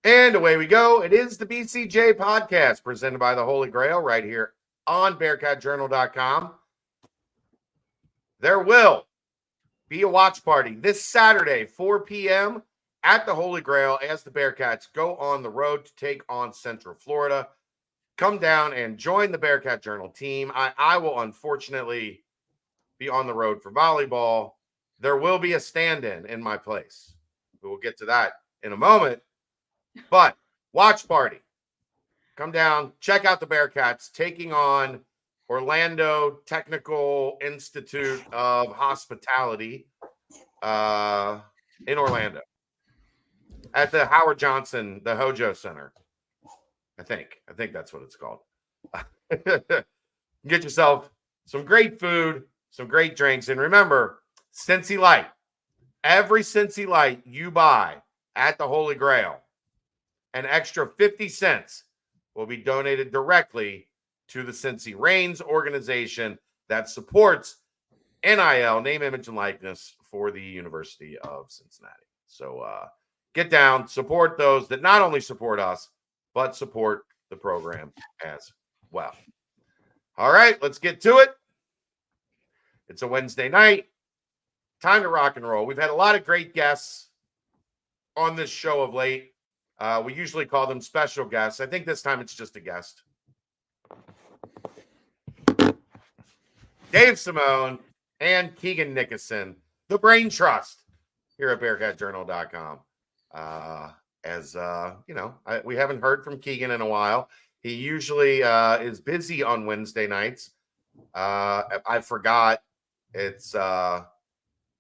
And away we go. It is the BCJ Podcast presented by the Holy Grail right here on BearcatJournal.com. There will be a watch party this Saturday, 4 p.m. at the Holy Grail as the Bearcats go on the road to take on Central Florida. Come down and join the Bearcat Journal team. I will unfortunately be on the road for volleyball. There will be a stand-in in my place. We will get to that in a moment. But watch party. Come down, check out the Bearcats taking on Orlando Technical Institute of Hospitality in Orlando at the Howard Johnson, the Hojo Center. I think that's what it's called. Get yourself some great food, some great drinks, and remember, Cincy Light. Every Cincy Light you buy at the Holy Grail, an extra 50 cents will be donated directly to the Cincy Reigns organization that supports NIL, name, image, and likeness for the University of Cincinnati. So get down, support those that not only support us, but support the program as well. All right, let's get to it. It's a Wednesday night. Time to rock and roll. We've had a lot of great guests on this show of late. We usually call them special guests. I think this time it's just a guest. Dave Simone and Keegan Nickerson, the Brain Trust here at BearcatJournal.com. We haven't heard from Keegan in a while. He usually is busy on Wednesday nights. I forgot it's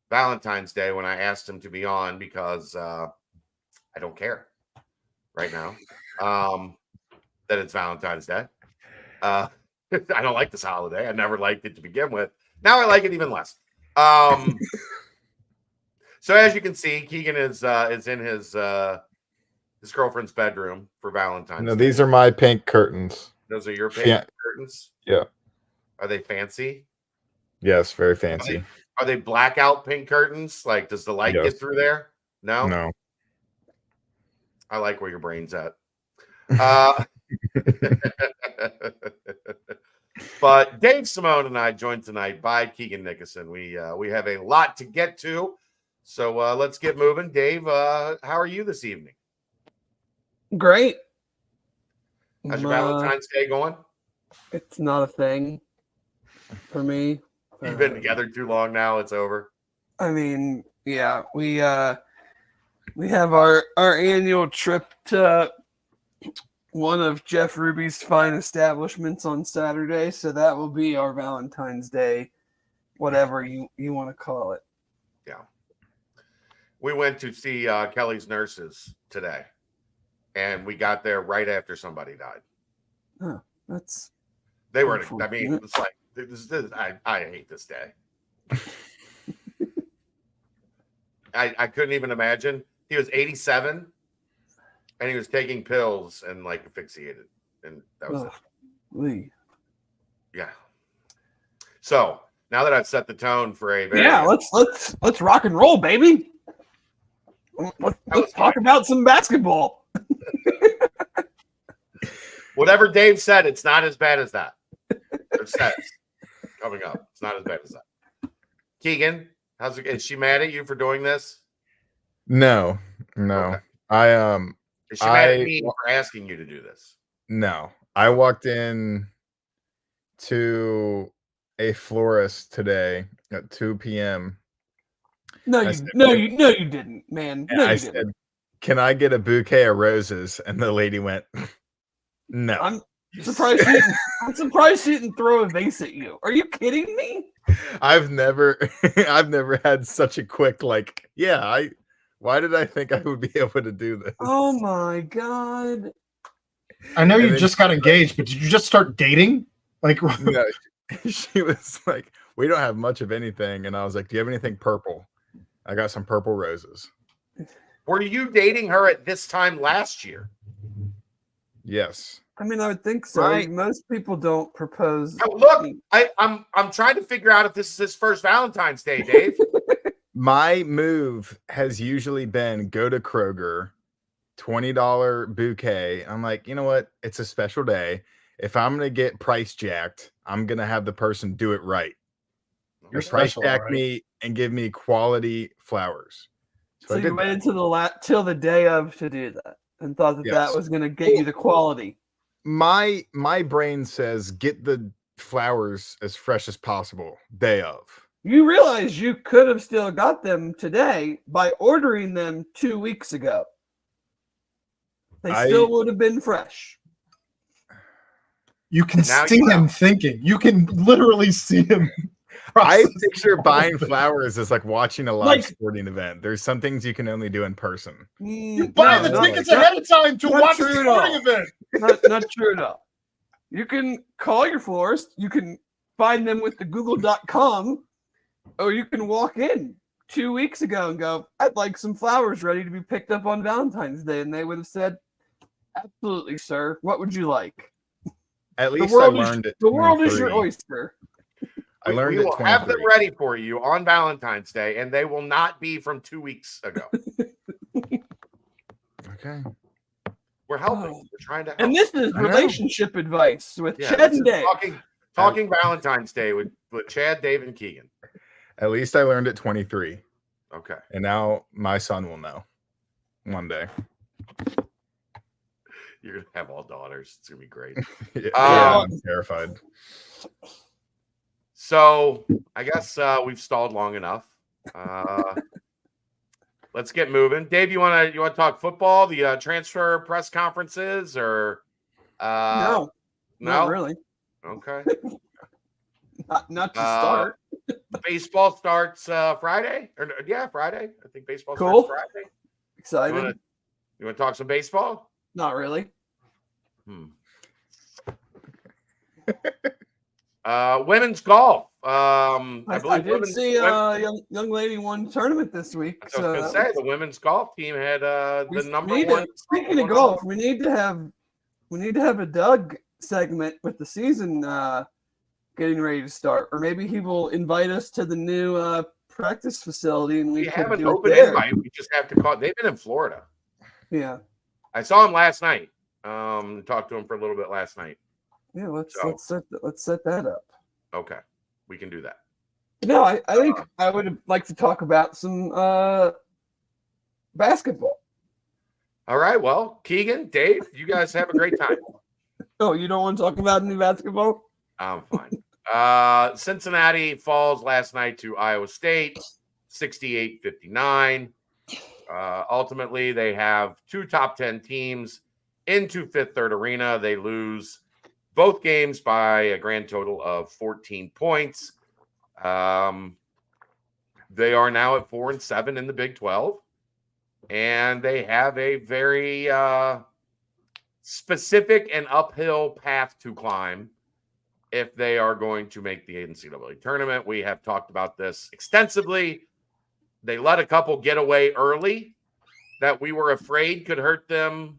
Valentine's Day when I asked him to be on because I don't care right now that it's Valentine's Day. I don't like this holiday. I never liked it to begin with. Now I like it even less. So as you can see, Keegan is in his girlfriend's bedroom for Valentine's Day. These are my pink curtains. Those are your pink curtains? Yeah. Are they fancy? Yes, very fancy. Are they blackout pink curtains? Like, does the light get through there? No? No. I like where your brain's at. But Dave Simone and I joined tonight by Keegan Nickerson. We have a lot to get to, so let's get moving. Dave, how are you this evening? Great. How's your Valentine's Day going? It's not a thing for me. You've been together too long now. It's over. I mean, yeah, we have our annual trip to one of Jeff Ruby's fine establishments on Saturday, so that will be our Valentine's Day, whatever you want to call it. Yeah. We went to see Kelly's Nurses today, and we got there right after somebody died. Oh, that's... They were, I mean, it's like, I hate this day. I couldn't even imagine. He was 87 and he was taking pills and like asphyxiated, and that was it. Yeah. So now that I've set the tone for a very let's rock and roll, baby. Let's talk about some basketball. Whatever Dave said, it's not as bad as that. It says coming up, it's not as bad as that. Keegan, how's it? Is she mad at you for doing this? No. Okay. Is she mad at me for asking you to do this? No. I walked in to a florist today at 2 p.m. No, you didn't, man. No, I said, "Can I get a bouquet of roses?" And the lady went, "No." I'm surprised she didn't throw a vase at you. Are you kidding me? I've never had such a quick why did I think I would be able to do this? Oh my god. I know you just got engaged, but did you just start dating? Like, no, she was like, "We don't have much of anything." And I was like, "Do you have anything purple?" I got some purple roses. Were you dating her at this time last year? Yes. I mean, I would think so. Right. Most people don't propose. Oh, look, I'm trying to figure out if this is his first Valentine's Day, Dave. My move has usually been go to Kroger, $20 bouquet. I'm like, you know what? It's a special day. If I'm gonna get price jacked, I'm gonna have the person do it right. You're Price special, jack right? me and give me quality flowers. So I you did that. waited till the day of to do that, and thought that that Yes. was going to get you the quality. My brain says get the flowers as fresh as possible day of. You realize you could have still got them today by ordering them 2 weeks ago. They still would have been fresh. You can Now see you know. him thinking. You can literally see him. I process picture all buying of it. flowers as like watching a live Like- sporting event. There's some things you can only do in person. You buy the tickets ahead of time to not watch the true at sporting all. event. Not true at all. You can call your florist. You can find them with the google.com, or you can walk in 2 weeks ago and go, I'd like some flowers ready to be picked up on Valentine's Day. And they would have said, absolutely, sir. What would you like? At The least world, I learned is, it. the world is your oyster. I learned we it will have them 23. ready for you on Valentine's Day, and they will not be from 2 weeks ago. Okay. We're helping. Oh. We're trying to help. And this is I know. relationship advice with Yeah, Chad this and is Dave. talking Valentine's Day with Chad, Dave, and Keegan. At least I learned at 23. Okay. And now my son will know one day. You're going to have all daughters. It's going to be great. Yeah, I'm terrified. So I guess we've stalled long enough. Let's get moving. Dave, you want to talk football, the transfer press conferences, or No, not really. Okay. Not to start. Baseball starts Friday, Friday. I think baseball Cool. starts Friday. Excited? You want to talk some baseball? Not really. Women's golf. I I believe did see a young lady won tournament this week. I was going to say the women's golf team had the number one. Speaking of golf, we need to have a Doug segment with the season getting ready to start, or maybe he will invite us to the new practice facility and We can have an do it open there. invite. We just have to call. They've been in Florida. Yeah, I saw him last night. Talked to him for a little bit last night. yeah. Let's set that up. Okay, we can do that. No, I think I would like to talk about some basketball. All right. Well, Keegan, Dave, you guys have a great time. Oh, you don't want to talk about any basketball? I'm fine. Cincinnati falls last night to Iowa State, 68-59. Ultimately, they have two top 10 teams into Fifth Third Arena. They lose both games by a grand total of 14 points. They are now at 4-7 in the Big 12, and they have a very specific and uphill path to climb if they are going to make the NCAA tournament. We have talked about this extensively. They let a couple get away early that we were afraid could hurt them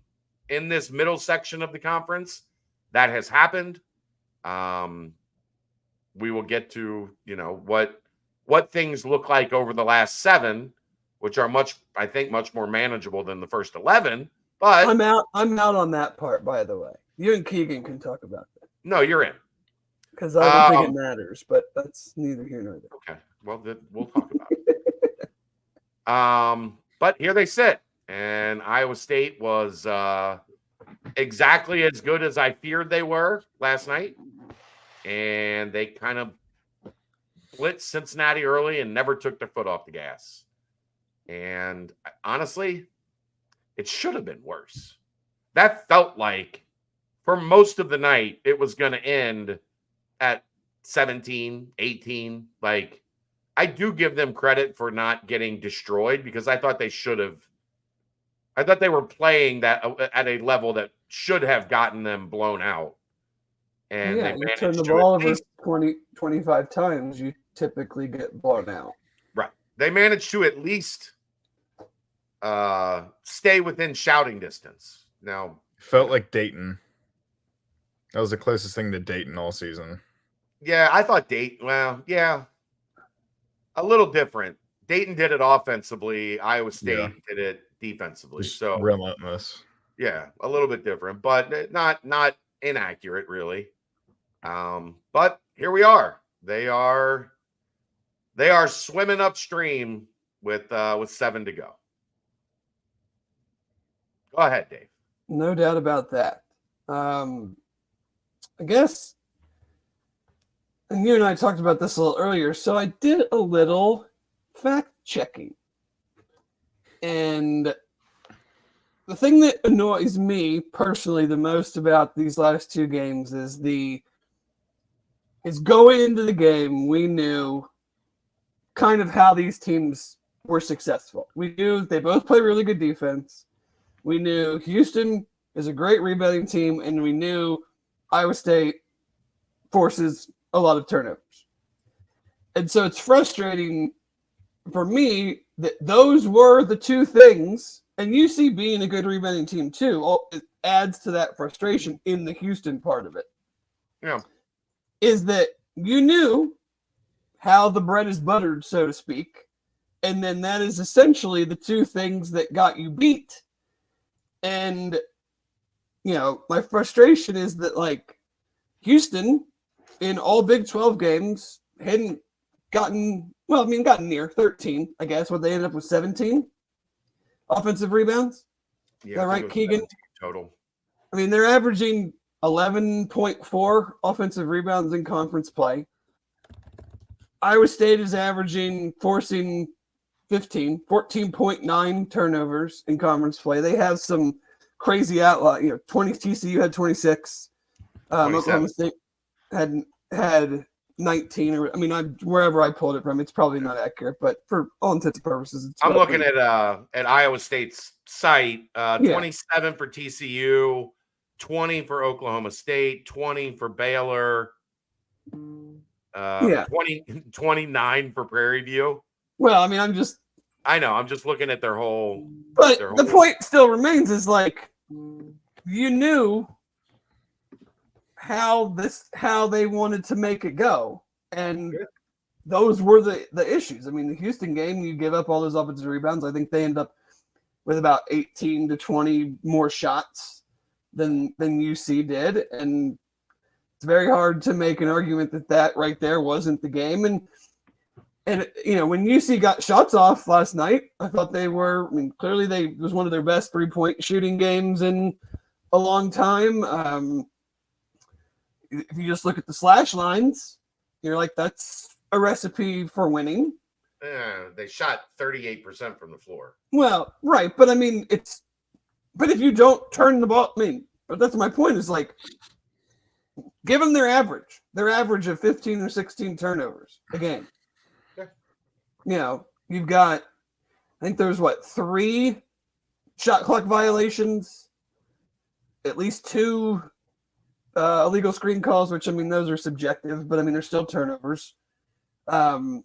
in this middle section of the conference. That has happened. We will get to, what things look like over the last 7, which are much more manageable than the first 11. But I'm out on that part, by the way. You and Keegan can talk about that no, you're in. because I don't think it matters, but that's neither here nor there. Okay. Well, then we'll talk about it. But here they sit, and Iowa State was exactly as good as I feared they were last night, and they kind of blitzed Cincinnati early and never took their foot off the gas. And honestly, it should have been worse. That felt like for most of the night, it was going to end at 17, 18. Like, I do give them credit for not getting destroyed because I thought they should have. I thought they were playing that at a level that should have gotten them blown out. And yeah, they you managed turn the to ball at over least, 20, 25 times, you typically get blown out. right. They managed to at least stay within shouting distance. Now, Felt like Dayton. That was the closest thing to Dayton all season. yeah, I thought Dayton. Well, yeah, a little different. Dayton did it offensively. Iowa State did it defensively. Just So relentless. yeah, a little bit different, but not inaccurate really. But here we are. They are swimming upstream with 7 to go. Go ahead, Dave. No doubt about that. I guess, and you and I talked about this a little earlier, so I did a little fact checking. And the thing that annoys me personally the most about these last two games is going into the game, we knew kind of how these teams were successful. We knew they both play really good defense. We knew Houston is a great rebounding team, and we knew Iowa State forces a lot of turnovers. And so it's frustrating for me that those were the two things, and UC being a good rebounding team too, it adds to that frustration in the Houston part of it. Yeah. Is that you knew how the bread is buttered, so to speak, and then that is essentially the two things that got you beat. And, my frustration is that, like, Houston in all Big 12 games hadn't gotten near 13, I guess. What they ended up with 17 offensive rebounds. Yeah, Is that right, Keegan? Total. I mean, they're averaging 11.4 offensive rebounds in conference play. Iowa State is forcing 14.9 turnovers in conference play. They have some crazy outlier. 20 TCU had 26. Oklahoma State had 19. Wherever I pulled it from, it's probably not accurate, but for all intents and purposes, I'm looking at Iowa State's site. 27 for TCU, 20 for Oklahoma State, 20 for Baylor. 29 for Prairie View. Well, I'm just looking at their whole. But the point still remains is like you knew how they wanted to make it go, and those were the issues. I mean, the Houston game, you give up all those offensive rebounds. I think they end up with about 18 to 20 more shots than UC did, and it's very hard to make an argument that right there wasn't the game. And when UC got shots off last night, I thought clearly it was one of their best 3-point shooting games in a long time. If you just look at the slash lines, you're like, that's a recipe for winning. They shot 38% from the floor. Well, right. But but if you don't turn the ball, but that's my point is like, give them their average of 15 or 16 turnovers a game. You've got, I think there's 3 shot clock violations, at least 2 illegal screen calls, which those are subjective, but they're still turnovers. So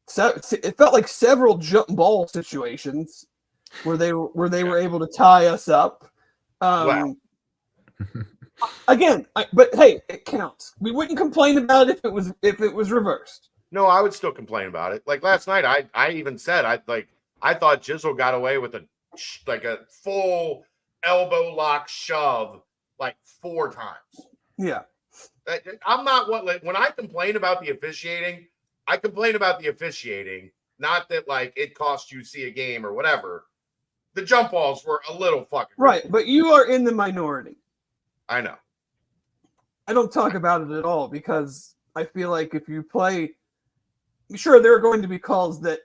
it felt like several jump ball situations where they were able to tie us up. Wow. Again, but hey, it counts. We wouldn't complain about it if it was reversed. No, I would still complain about it. Like last night, I even said I thought Jizzle got away with a full elbow lock shove 4 times. Yeah, I'm not when I complain about the officiating, I complain about the officiating, not that it cost UC a game or whatever. The jump balls were a little fucking right, but you are in the minority. I know. I don't talk about it at all because I feel like if you play, sure, there are going to be calls that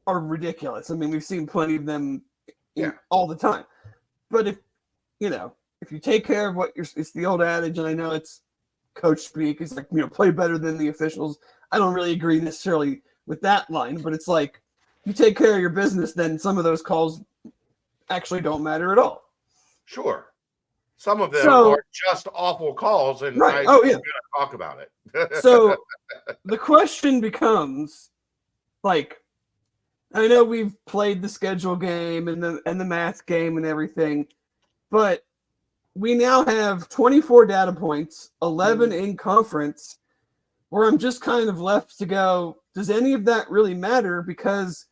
are ridiculous. We've seen plenty of them all the time. But if you take care of it's the old adage, and I know it's coach speak, it's play better than the officials. I don't really agree necessarily with that line, but it's like, you take care of your business, then some of those calls actually don't matter at all. Sure. Some of them are just awful calls, and right. I'm going to talk about it. So the question becomes, I know we've played the schedule game and the math game and everything, but we now have 24 data points, 11 in conference, where I'm just kind of left to go, does any of that really matter? Because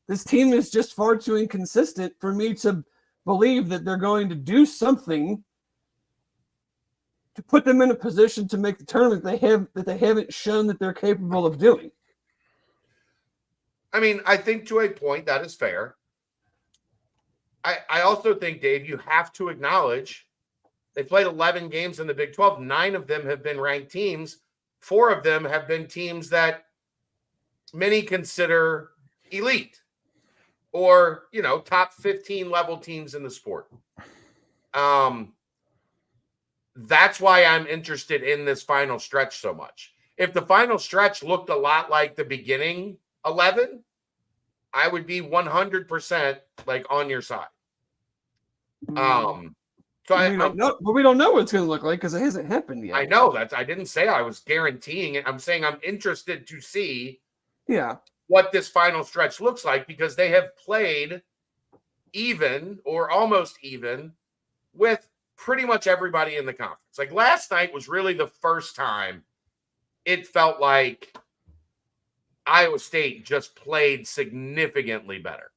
this team is just far too inconsistent for me to believe that they're going to do something to put them in a position to make the tournament that they haven't shown that they're capable of doing. I mean, I think to a point that is fair. I also think, Dave, you have to acknowledge they played 11 games in the Big 12. 9 of them have been ranked teams. 4 of them have been teams that many consider elite or, top 15 level teams in the sport. That's why I'm interested in this final stretch so much. If the final stretch looked a lot like the beginning 11, I would be 100% on your side. So we don't know what it's going to look like because it hasn't happened yet. I know that. I didn't say I was guaranteeing it. I'm saying I'm interested to see what this final stretch looks like because they have played even or almost even with pretty much everybody in the conference. Like last night was really the first time it felt like Iowa State just played significantly better.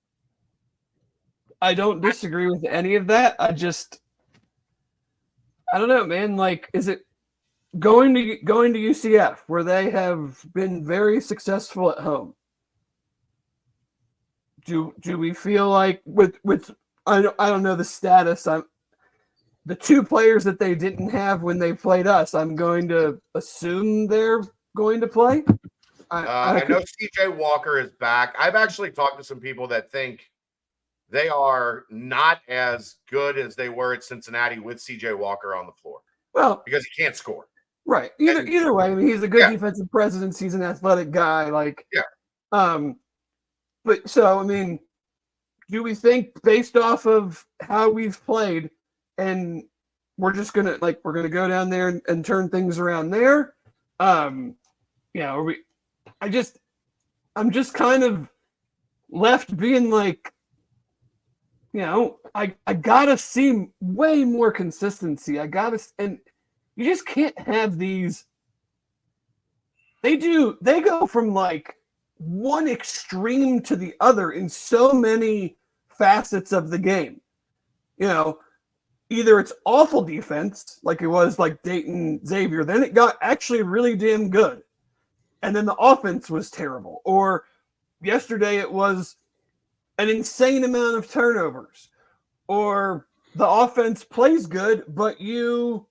I don't disagree with any of that. I don't know, man. Like, is it going to UCF where they have been very successful at home? Do we feel like with I don't know the status. The 2 players that they didn't have when they played us, I'm going to assume they're going to play. I know CJ Walker is back. I've actually talked to some people that think they are not as good as they were at Cincinnati with CJ Walker on the floor. Well, because he can't score. Right. Either way, I mean, he's a good defensive presence. He's an athletic guy. But so, I mean, do we think based off of how we've played and we're just going to we're going to go down there and turn things around there? I'm just kind of left being like, I gotta see way more consistency. And you just can't have these. They go from one extreme to the other in so many facets of the game. Either it's awful defense, like it was Dayton Xavier, then it got actually really damn good. And then the offense was terrible. Or yesterday it was an insane amount of turnovers. Or the offense plays good, but you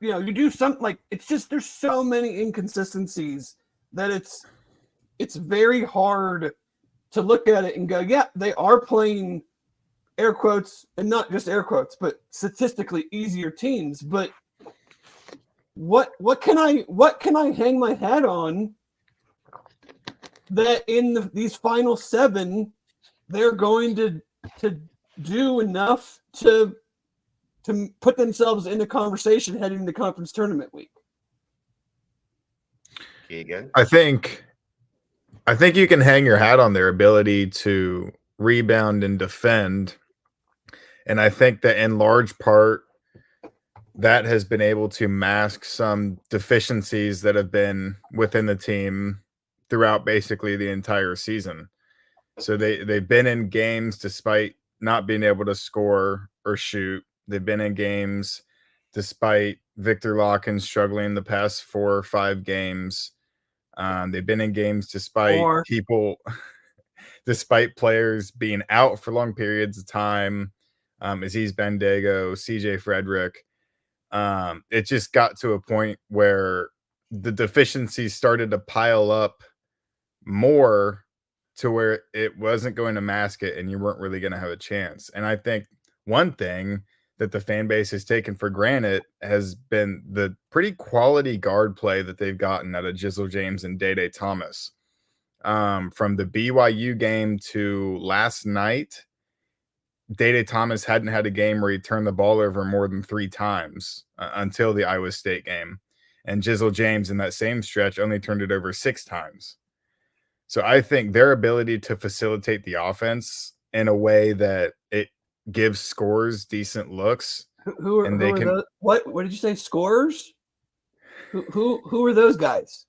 do something it's just there's so many inconsistencies that it's very hard to look at it and go, yeah, they are playing air quotes, and not just air quotes, but statistically easier teams. But what can I hang my hat on that in these final 7 they're going to do enough to put themselves in the conversation heading into conference tournament week? Keegan? I think you can hang your hat on their ability to rebound and defend. And I think that in large part, that has been able to mask some deficiencies that have been within the team throughout basically the entire season. So they've been in games despite not being able to score or shoot. They've been in games despite Victor Lawkins struggling the past 4 or 5 games. They've been in games despite despite players being out for long periods of time. Aziz Bendago, CJ Frederick. It just got to a point where the deficiencies started to pile up more to where it wasn't going to mask it and you weren't really going to have a chance. And I think one thing that the fan base has taken for granted has been the pretty quality guard play that they've gotten out of Jizzle James and Day Thomas. From the BYU game to last night, Day Thomas hadn't had a game where he turned the ball over more than 3 times until the Iowa State game. And Jizzle James in that same stretch only turned it over 6 times. So I think their ability to facilitate the offense in a way that it gives scorers decent looks. Who are those? What did you say? Scorers? Who are those guys?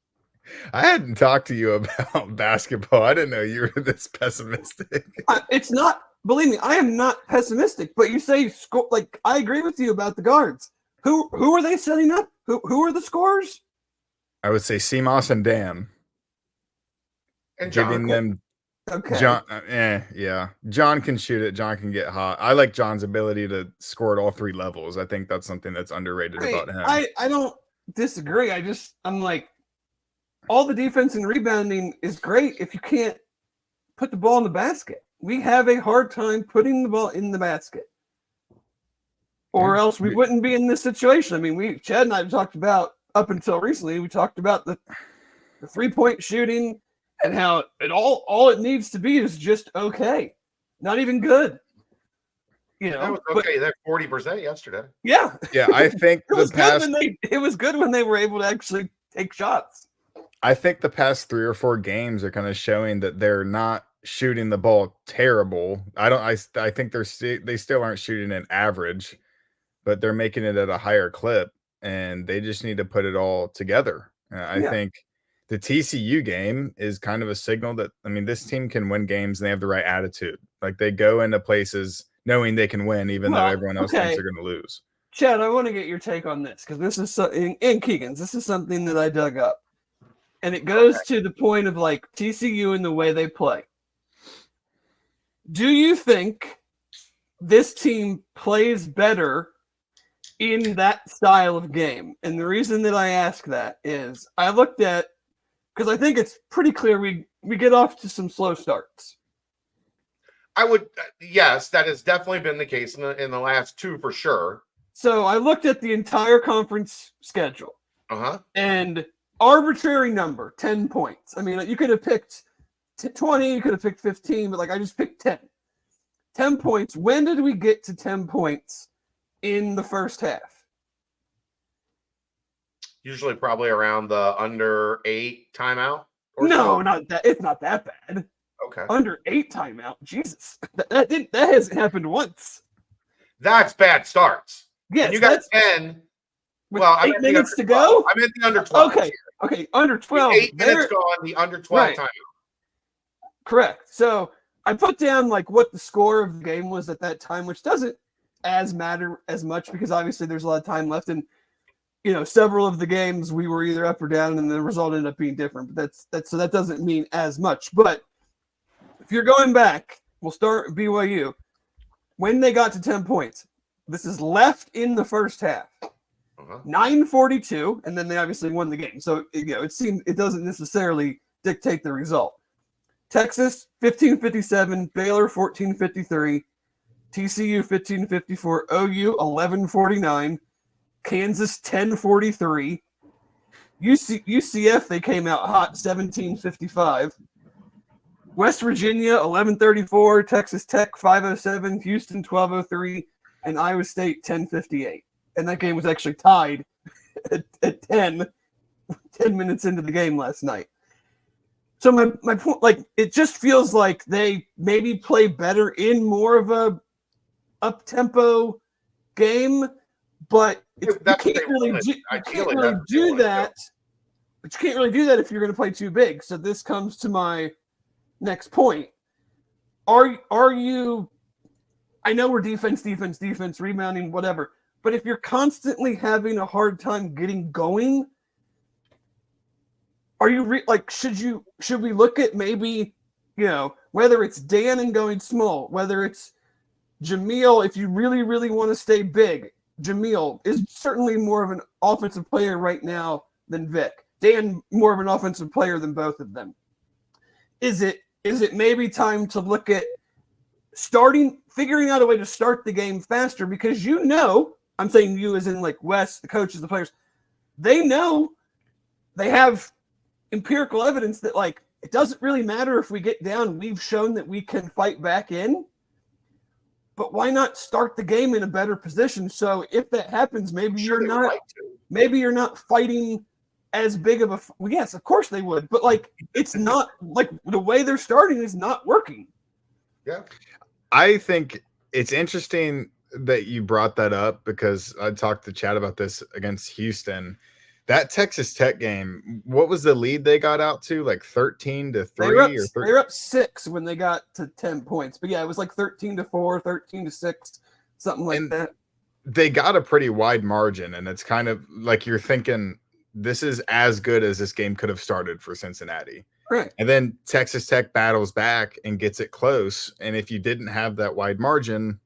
I hadn't talked to you about basketball. I didn't know you were this pessimistic. It's not. Believe me, I am not pessimistic. But you say score. Like I agree with you about the guards. Who are they setting up? Who are the scorers? I would say CMOS and Dan. And John. Giving them Okay. John. Yeah. John can shoot it. John can get hot. I like John's ability to score at all three levels. I think that's something that's underrated about him. I don't disagree. I'm like, all the defense and rebounding is great if you can't put the ball in the basket. We have a hard time putting the ball in the basket. Or else we wouldn't be in this situation. I mean, Chad and I have talked about, up until recently, we talked about the 3-point shooting and how all it needs to be is just okay. Not even good. You know, That was okay. They're 40% yesterday. Yeah. Yeah, I think it was good when they were able to actually take shots. I think the past 3 or 4 games are kind of showing that they're not shooting the ball terrible. I think they still aren't shooting an average, but they're making it at a higher clip, and they just need to put it all together. I think the TCU game is kind of a signal that, I mean, this team can win games and they have the right attitude. Like they go into places knowing they can win, even though everyone else thinks they're going to lose. Chad, I want to get your take on this because this is and Keegan's. This is something that I dug up. And it goes to the point of like TCU and the way they play. Do you think this team plays better in that style of game? And the reason that I ask that is I looked at, because I think it's pretty clear we get off to some slow starts. I would, yes, that has definitely been the case in the last 2 for sure. So I looked at the entire conference schedule. And arbitrary number, 10 points. I mean, you could have picked 20, you could have picked 15, but like I just picked 10. 10 points. When did we get to 10 points in the first half? Usually probably around the under 8 timeout. No, not that. It's not that bad. Okay. Under 8 timeout. Jesus. That hasn't happened once. That's bad starts. Yes. And you got 10. With 8 minutes to go? I'm at the under 12. Okay. Under 12. 8 minutes gone, the under 12 timeout. Correct. So I put down like what the score of the game was at that time, which doesn't matter as much because obviously there's a lot of time left. And, you know, several of the games we were either up or down and the result ended up being different. But so that doesn't mean as much. But if you're going back, we'll start BYU. When they got to 10 points, this is left in the first half. 9:42, and then they obviously won the game. So, you know, it doesn't necessarily dictate the result. Texas 15:57, Baylor 14:53, TCU 15:54, OU 11:49, Kansas 10:43, UCF they came out hot 17:55, West Virginia 11:34, Texas Tech 5:07, Houston 12:03, and Iowa State 10:58. And that game was actually tied at 10 minutes into the game last night. So my point, like, it just feels like they maybe play better in more of a up-tempo game, but you can't really do that. But you can't really do that if you're going to play too big. So this comes to my next point. Are you? I know we're defense, rebounding, whatever. But if you're constantly having a hard time getting going, are you should we look at maybe, you know, whether it's Dan and going small, whether it's Jameel, if you really, really want to stay big, Jameel is certainly more of an offensive player right now than Vic. Dan, more of an offensive player than both of them. Is it maybe time to look at figuring out a way to start the game faster? Because you know, I'm saying you as in like Wes, the coaches, the players, they know, they have empirical evidence that like it doesn't really matter if we get down. We've shown that we can fight back in. But why not start the game in a better position? So if that happens, maybe you're not fighting as big of a. Well, yes, of course they would, but like it's not like the way they're starting is not working. Yeah, I think it's interesting that you brought that up because I talked to Chad about this against Houston. That Texas Tech game, what was the lead they got out to? Like 13-3 They were up 6 when they got to 10 points. But yeah, it was like 13-4, 13-6, something like that. They got a pretty wide margin, and it's kind of like you're thinking this is as good as this game could have started for Cincinnati. Right. And then Texas Tech battles back and gets it close. And if you didn't have that wide margin,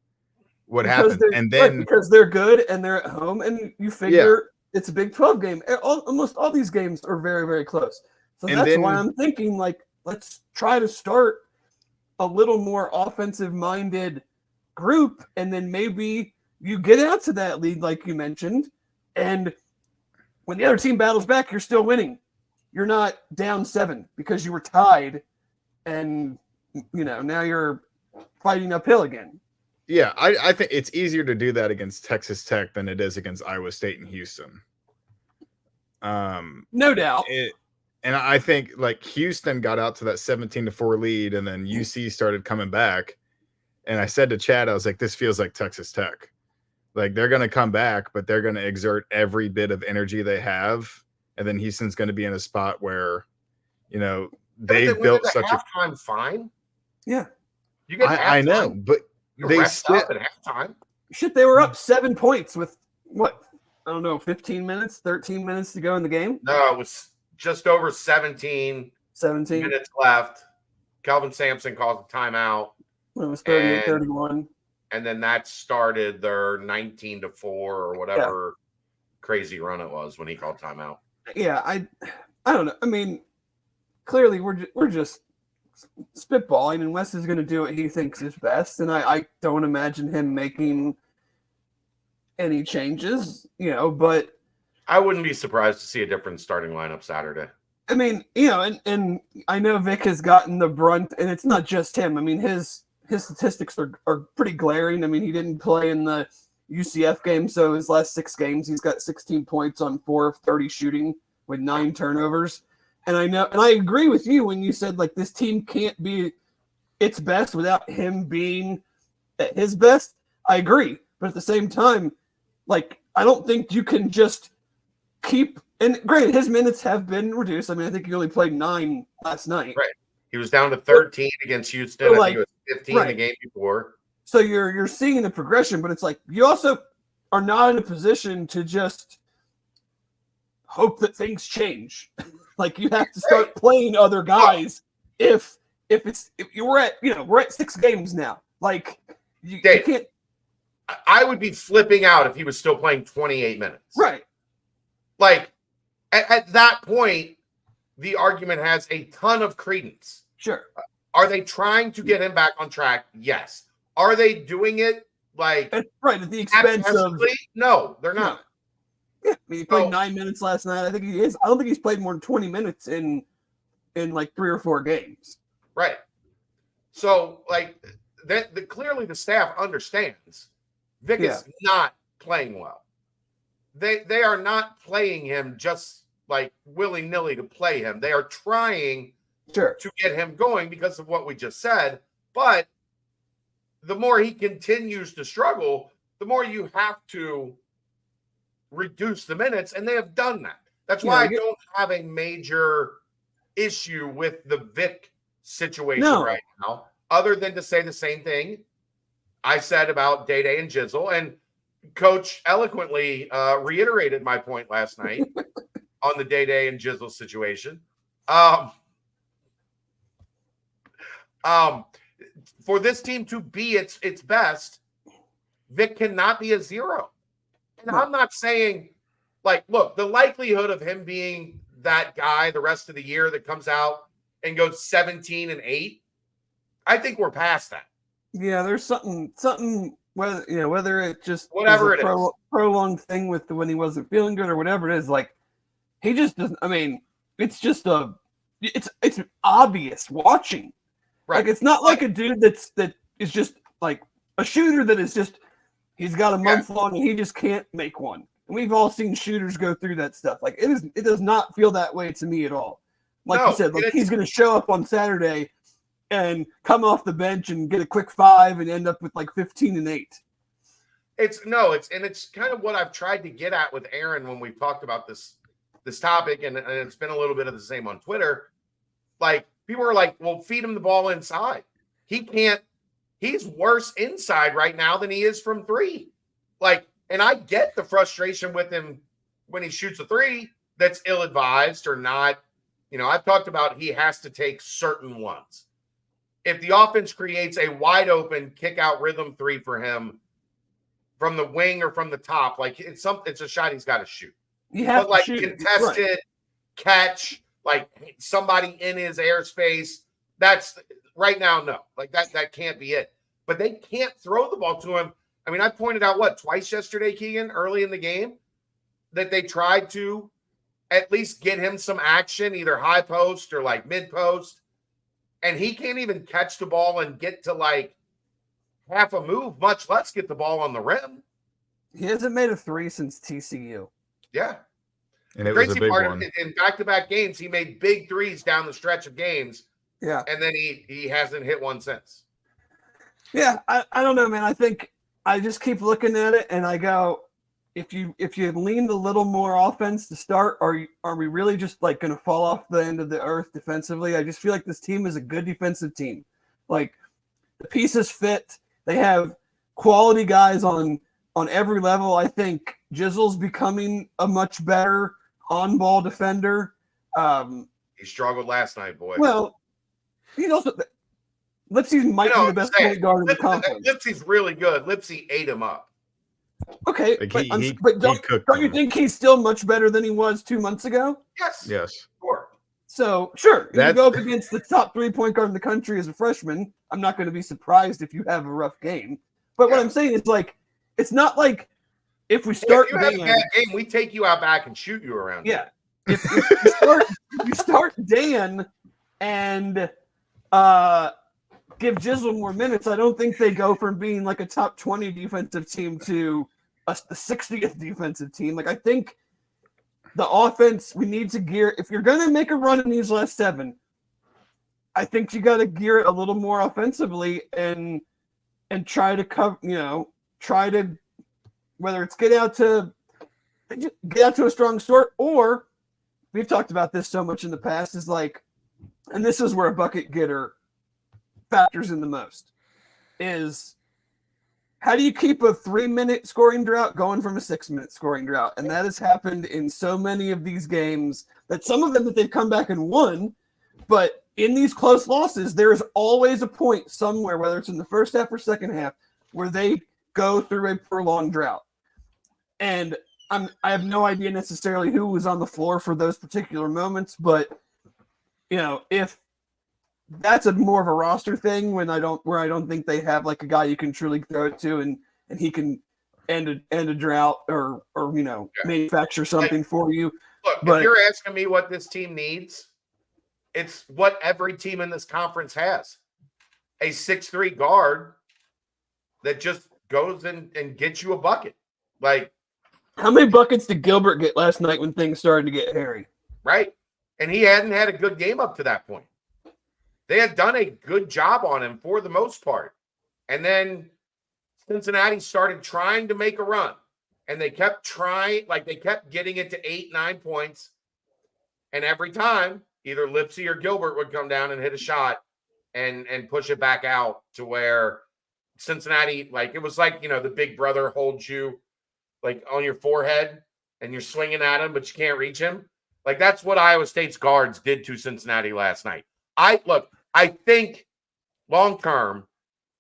what happened? And then because they're good and they're at home, and you figure it's a Big 12 game. Almost all these games are very, very close. So that's why I'm thinking, like, let's try to start a little more offensive-minded group, and then maybe you get out to that lead, like you mentioned, and when the other team battles back, you're still winning. You're not down 7 because you were tied, and now you're fighting uphill again. Yeah, I think it's easier to do that against Texas Tech than it is against Iowa State and Houston. No doubt. And I think like Houston got out to that 17-4 lead, and then UC started coming back. And I said to Chad, I was like, this feels like Texas Tech. Like they're going to come back, but they're going to exert every bit of energy they have. And then Houston's going to be in a spot where, they built such halftime fine. Yeah. You get I know, but they still at halftime. Shit, they were up 7 points with what? I don't know, 15 minutes, 13 minutes to go in the game? No, it was just over 17 minutes left. Kelvin Sampson calls a timeout. It was 38-31. And then that started their 19-4 or whatever crazy run it was when he called timeout. Yeah, I don't know. I mean, clearly we're just spitballing, and Wes is going to do what he thinks is best, and I don't imagine him making any changes, but I wouldn't be surprised to see a different starting lineup Saturday. I mean, and I know Vic has gotten the brunt, and it's not just him. I mean, his statistics are pretty glaring. I mean, he didn't play in the UCF game, so his last 6 games, he's got 16 points on 4 of 30 shooting with 9 turnovers. And I agree with you when you said, like, this team can't be its best without him being at his best. I agree. But at the same time, like, I don't think you can just keep – and granted, his minutes have been reduced. I mean, I think he only played 9 last night. Right. He was down to 13 against Houston. I think it was 15 the game before. So you're seeing the progression, but it's like you also are not in a position to just hope that things change. Like you have to start playing other guys. If we're at 6 games now. Like you can't. I would be flipping out if he was still playing 28 minutes. Right. Like at that point, the argument has a ton of credence. Sure. Are they trying to get him back on track? Yes. Are they doing it like at the expense of? No, they're not. Yeah, I mean, he played 9 minutes last night. I think he is. I don't think he's played more than 20 minutes in like 3 or 4 games. Right. So, like, clearly the staff understands Vic is not playing well. They are not playing him just like willy-nilly to play him. They are trying to get him going because of what we just said. But the more he continues to struggle, the more you have to reduce the minutes, and they have done that. That's why I don't have a major issue with the Vic situation right now, other than to say the same thing I said about Day and Jizzle. And Coach eloquently reiterated my point last night on the Day and Jizzle situation. For this team to be its best, Vic cannot be a 0. And I'm not saying, like, look, the likelihood of him being that guy the rest of the year that comes out and goes 17-8, I think we're past that. Yeah, there's something whether it just whatever it is prolonged thing with when he wasn't feeling good or whatever it is, like he just doesn't. I mean, it's just it's obvious watching. Right. Like it's not like a dude that is just like a shooter that is just he's got a month long and he just can't make one. And we've all seen shooters go through that stuff. Like it does not feel that way to me at all. Like you said, like he's going to show up on Saturday and come off the bench and get a quick 5 and end up with like 15-8. It's kind of what I've tried to get at with Aaron when we've talked about this this topic, and it's been a little bit of the same on Twitter. Like, people are like, well, feed him the ball inside. He can't. He's worse inside right now than he is from three. Like, and I get the frustration with him when he shoots a three that's ill-advised or not. You know, I've talked about he has to take certain ones. If the offense creates a wide open kick out rhythm three for him from the wing or from the top, like it's a shot he's got to shoot. But like shoot. contested Right. catch, like somebody in his airspace, that's right now, no. Like that can't be it. But they can't throw the ball to him. I mean, I pointed out twice yesterday, Keegan, early in the game, that they tried to at least get him some action, either high post or like mid post. And he can't even catch the ball and get to like half a move, much less get the ball on the rim. He hasn't made a three since TCU. Yeah. And it was a Crazy big part one. in back-to-back games, he made big threes down the stretch of games. Yeah. And then he hasn't hit one since. Yeah, I don't know, man. I think I just keep looking at it and I go, if you leaned a little more offense to start, are we really just like going to fall off the end of the earth defensively? I just feel like this team is a good defensive team. Like, the pieces fit. They have quality guys on every level. I think Jizzle's becoming a much better on-ball defender. He struggled last night, boy. Well, he's also Lipsy might be the best point guard in the conference. Lipsy's really good. Lipsy ate him up. Okay, Like but don't you him. think he's still much better than he was 2 months ago? Yes. Yes. Sure. So, sure, you That's- go up against the top 3-point guard in the country as a freshman. I'm not going to be surprised if you have a rough game. But what Yeah. I'm saying is, like, it's not like if we start If you have a Dan, bad game, we take you out back and shoot you around. yeah. If you start Dan and give Jizzle more minutes, I don't think they go from being like a top 20 defensive team to the 60th defensive team. Like, I think the offense, we need to gear. If you're going to make a run in these last 7, I think you got to gear it a little more offensively and try to cover. Try to, whether it's get out to a strong start, or we've talked about this so much in the past, is like, and this is where a bucket getter factors in the most, is how do you keep a 3-minute scoring drought going from a 6-minute scoring drought? And that has happened in so many of these games, that some of them that they've come back and won, but in these close losses, there is always a point somewhere, whether it's in the first half or second half, where they go through a prolonged drought. And I have no idea necessarily who was on the floor for those particular moments, but if that's more of a roster thing where I don't think they have like a guy you can truly throw it to and he can end a drought or manufacture something for you. Look, if you're asking me what this team needs, it's what every team in this conference has. A 6'3" guard that just goes and gets you a bucket. Like, how many buckets did Gilbert get last night when things started to get hairy? right? And he hadn't had a good game up to that point. They had done a good job on him for the most part. And then Cincinnati started trying to make a run. And they kept trying, like they kept getting it to 8-9 points. And every time, either Lipsy or Gilbert would come down and hit a shot and push it back out to where Cincinnati, like it was like, the big brother holds you like on your forehead and you're swinging at him, but you can't reach him. Like that's what Iowa State's guards did to Cincinnati last night. I think long term,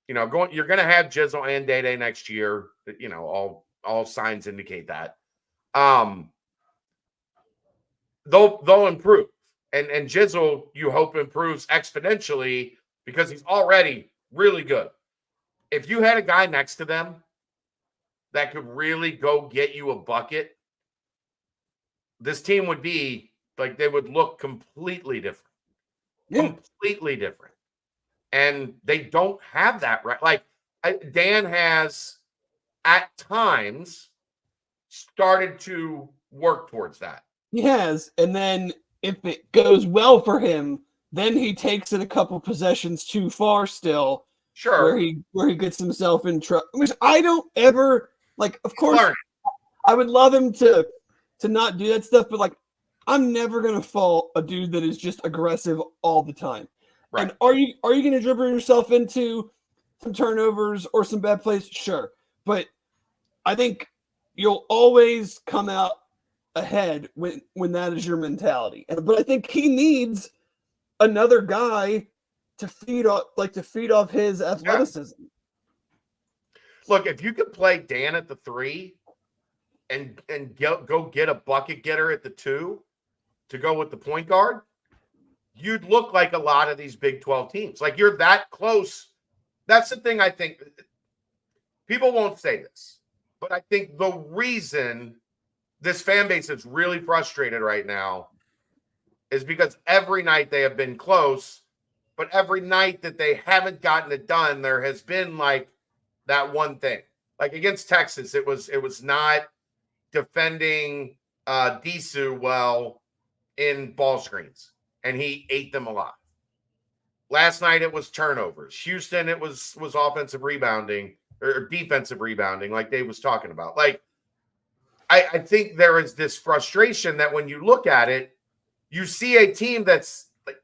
you're going to have Jizzle and Day next year. All signs indicate that. They'll improve, and Jizzle you hope improves exponentially because he's already really good. If you had a guy next to them that could really go get you a bucket, this team would be like they would look completely different. Yeah. Completely different. And they don't have that, right? Like Dan has at times started to work towards that. He has, and then if it goes well for him, then he takes it a couple possessions too far still. Sure. Where he gets himself in trouble. Which I don't ever like. Of course, I would love him to not do that stuff, but like I'm never gonna fault a dude that is just aggressive all the time. Right. And are you gonna dribble yourself into some turnovers or some bad plays? Sure. But I think you'll always come out ahead when that is your mentality. But I think he needs another guy to feed off his athleticism. Look, if you could play Dan at the 3 and go get a bucket getter at the 2 to go with the point guard, you'd look like a lot of these Big 12 teams. Like, you're that close. That's the thing I think. People won't say this, but I think the reason this fan base is really frustrated right now is because every night they have been close, but every night that they haven't gotten it done, there has been like that one thing. Like against Texas, it was not defending Disu well in ball screens, and he ate them alive. Last night it was turnovers. Houston, it was offensive rebounding or defensive rebounding, like Dave was talking about. Like, I think there is this frustration that when you look at it, you see a team that's like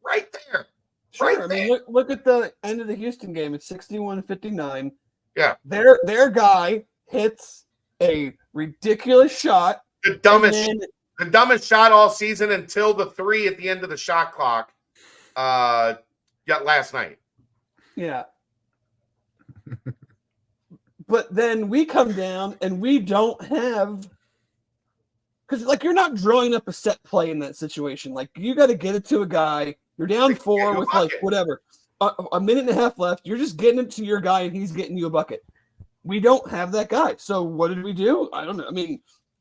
right there. Sure. Right I mean, look at the end of the Houston game. It's 61-59. Yeah. Their guy hits a ridiculous shot. The dumbest shot all season until the 3 at the end of the shot clock. Last night. Yeah. But then we come down and we don't have, because like you're not drawing up a set play in that situation. Like you got to get it to a guy. You're down 4 with like whatever, a minute and a half left. You're just getting it to your guy and he's getting you a bucket. We don't have that guy. So what did we do? I don't know. I mean,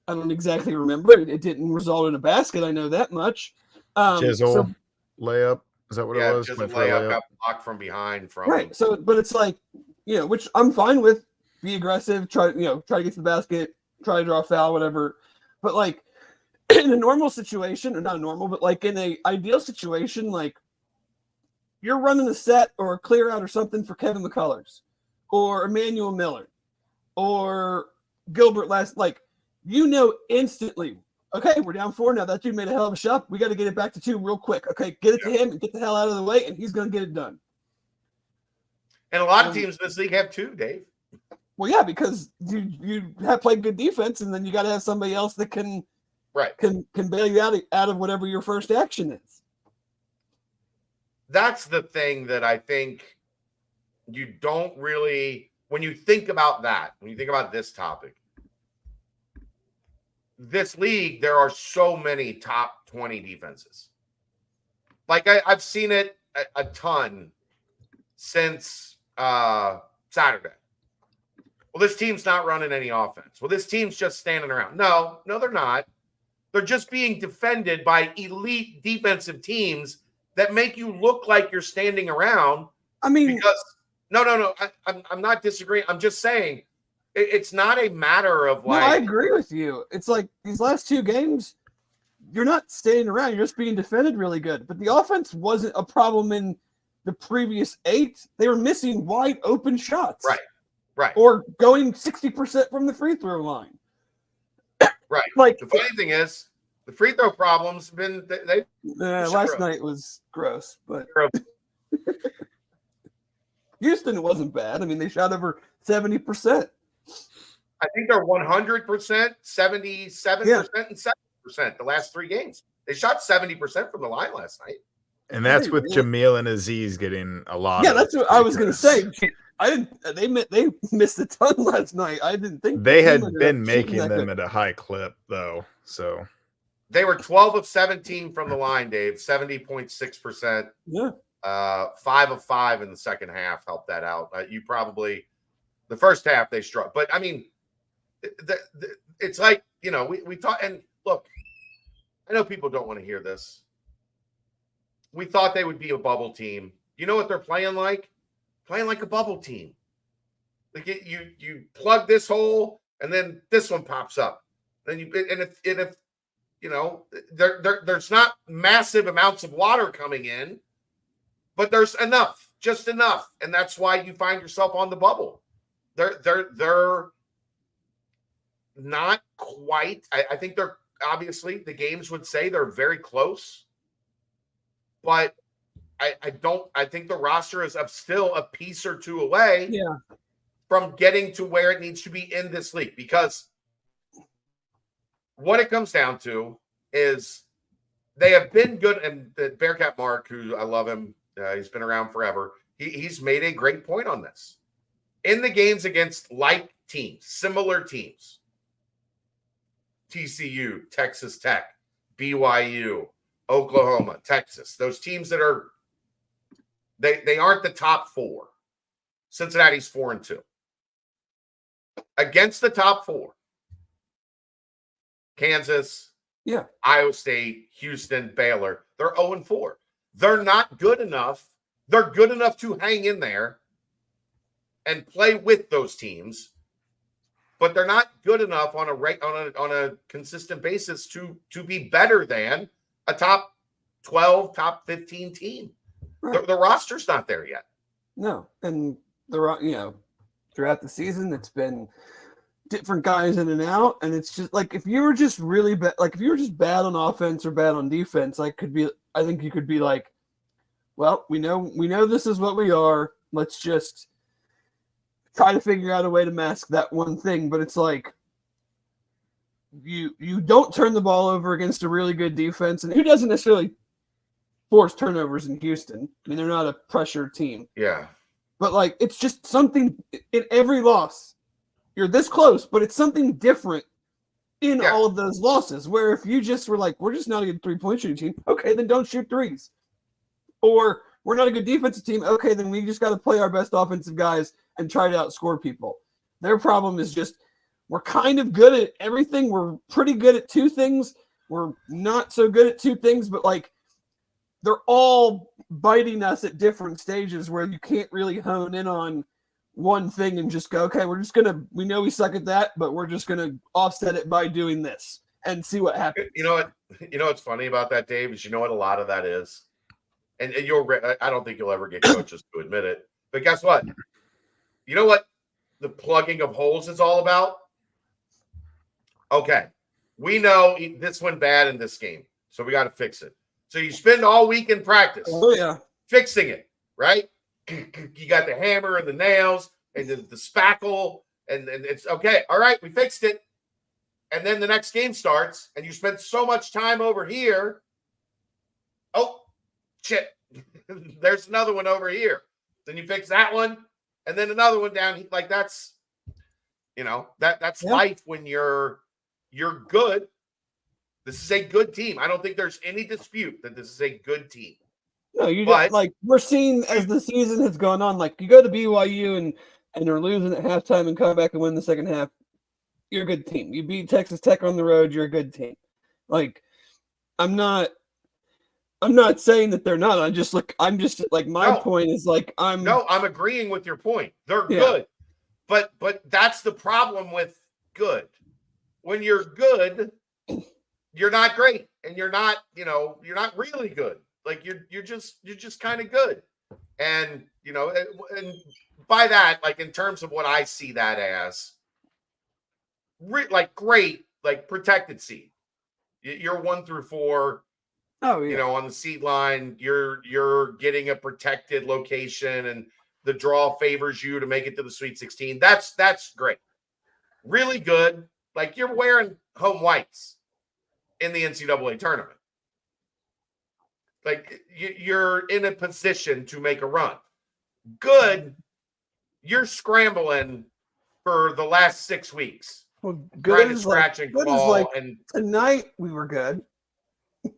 I don't exactly remember. It didn't result in a basket. I know that much. Chisel layup. Is that what it was? Just a layup got blocked from behind. Right. So, but it's like, which I'm fine with. Be aggressive. Try to get to the basket. Try to draw a foul, whatever. But like in a normal situation, or not normal, but like in a ideal situation, like you're running a set or a clear out or something for Kevin McCullers or Emmanuel Miller or Gilbert instantly. Okay, we're down 4 now. That dude made a hell of a shot. We got to get it back to 2 real quick. Okay, get it to him and get the hell out of the way, and he's going to get it done. And a lot of teams in this league have 2, Dave. Well, yeah, because you have played good defense, and then you got to have somebody else that can bail you out of whatever your first action is. That's the thing that I think you don't really, when you think about that, when you think about this topic, this league, there are so many top 20 defenses. Like I've seen it a ton since Saturday. Well, this team's not running any offense. Well, this team's just standing around. No, they're not. They're just being defended by elite defensive teams that make you look like you're standing around. I mean, because no. I'm not disagreeing. I'm just saying it's not a matter of like. No, I agree with you. It's like these last 2 games, you're not standing around. You're just being defended really good. But the offense wasn't a problem in the previous 8. They were missing wide open shots. Right. Or going 60% from the free throw line. Right. Like the funny thing is, the free throw problems have been last night was gross, but Houston wasn't bad. I mean, they shot over 70%. I think they're 100%, 77%, and 70% the last 3 games. They shot 70% from the line last night. And that's with Jamil and Aziz getting a lot. Yeah, that's what I was going to say. They missed a ton last night. I didn't think they had been making them at a high clip though. So they were 12 of 17 from the line, Dave, 70.6%. Yeah. 5 of 5 in the second half helped that out. The first half they struck, but I mean, it's like, we thought, and look, I know people don't want to hear this. We thought they would be a bubble team. You know what they're playing like? Playing like a bubble team. Like you plug this hole and then this one pops up. Then if there's not massive amounts of water coming in, but there's enough, just enough, and that's why you find yourself on the bubble. They're not quite. I think they're obviously the games would say they're very close, but I think the roster is still a piece or two away from getting to where it needs to be in this league, because what it comes down to is they have been good. And the Bearcat Mark, who I love him, he's been around forever. He's made a great point on this. In the games against like teams, similar teams, TCU, Texas Tech, BYU, Oklahoma, Texas, those teams that are, they aren't the top four. Cincinnati's 4-2. Against the top four, Kansas, Iowa State, Houston, Baylor, they're 0-4. They're not good enough. They're good enough to hang in there and play with those teams, but they're not good enough on a consistent basis to be better than a top 12, top 15 team. Right. The roster's not there yet. No, and throughout the season, it's been different guys in and out, and it's just like if you were just really bad, like if you were just bad on offense or bad on defense, I think you could be like, well, we know this is what we are. Let's just try to figure out a way to mask that one thing. But it's like you don't turn the ball over against a really good defense, and who doesn't necessarily force turnovers in Houston? I mean, they're not a pressure team. Yeah. But like it's just something in every loss. You're this close, but it's something different in all of those losses. Where if you just were like, we're just not a good 3-point shooting team, okay, then don't shoot threes. Or we're not a good defensive team, okay, then we just got to play our best offensive guys and try to outscore people. Their problem is just we're kind of good at everything. We're pretty good at two things. We're not so good at two things, but like they're all biting us at different stages where you can't really hone in on one thing and just go, okay, we know we suck at that, but we're just going to offset it by doing this and see what happens. You know what's funny about that, Dave, is you know what a lot of that is? And I don't think you'll ever get coaches to admit it, but guess what? You know what the plugging of holes is all about? Okay, we know this went bad in this game, so we got to fix it. So you spend all week in practice fixing it, right? You got the hammer and the nails and the spackle, and it's okay. All right, we fixed it. And then the next game starts, and you spent so much time over here. Oh, shit. There's another one over here. Then you fix that one, and then another one down. Like that's life when you're good. This is a good team. I don't think there's any dispute that this is a good team. No, we're seeing as the season has gone on, like you go to BYU and they're losing at halftime and come back and win the second half. You're a good team. You beat Texas Tech on the road. You're a good team. Like, I'm not saying that they're not. My point is like I'm agreeing with your point. They're good, but that's the problem with good. When you're good, you're not great, and you're not really good. Like you're just kind of good, and and by that, like in terms of what I see that as, like great, like protected seed. You're 1 through 4. Oh yeah. On the seed line, you're getting a protected location, and the draw favors you to make it to the Sweet 16. That's great, really good. Like you're wearing home whites in the NCAA tournament. Like you're in a position to make a run. Good, you're scrambling for the last 6 weeks. Well, good is scratch and claw. And tonight we were good,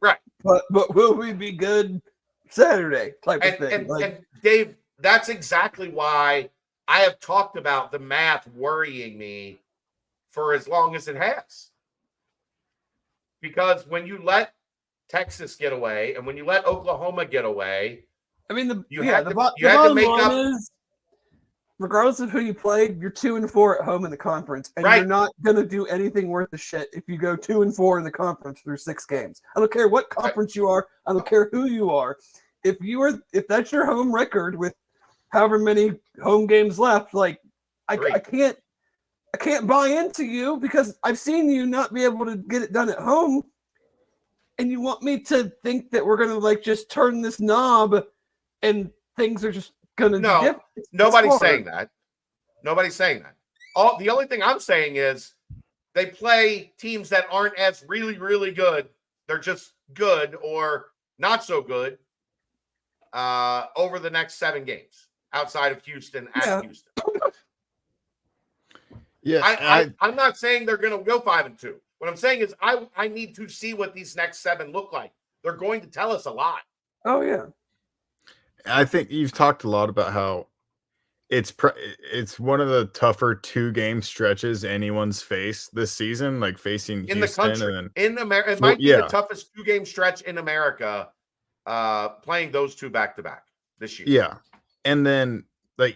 right? But will we be good Saturday? Type of thing. And Dave, that's exactly why I have talked about the math worrying me for as long as it has. Because when you let Texas get away, and when you let Oklahoma get away, I mean, the bottom line is, regardless of who you play, you're 2-4 at home in the conference, and you're not going to do anything worth the shit if you go 2-4 in the conference through 6 games. I don't care what conference you are. I don't care who you are. If that's your home record with however many home games left, like I can't I can't buy into you because I've seen you not be able to get it done at home. And you want me to think that we're going to just turn this knob and things are just going to No, be different? nobody's saying that. Nobody's saying that. The only thing I'm saying is they play teams that aren't as really, really good. They're just good or not so good over the next 7 games outside of Houston at Houston. Yeah, I'm not saying they're going to go 5-2. What I'm saying is I need to see what these next 7 look like. They're going to tell us a lot. Oh, yeah. I think you've talked a lot about how it's one of the tougher 2-game stretches anyone's faced this season, like facing in Houston the country. and In America, it might be the toughest 2-game stretch in America. Playing those 2 back-to-back this year. Yeah, and then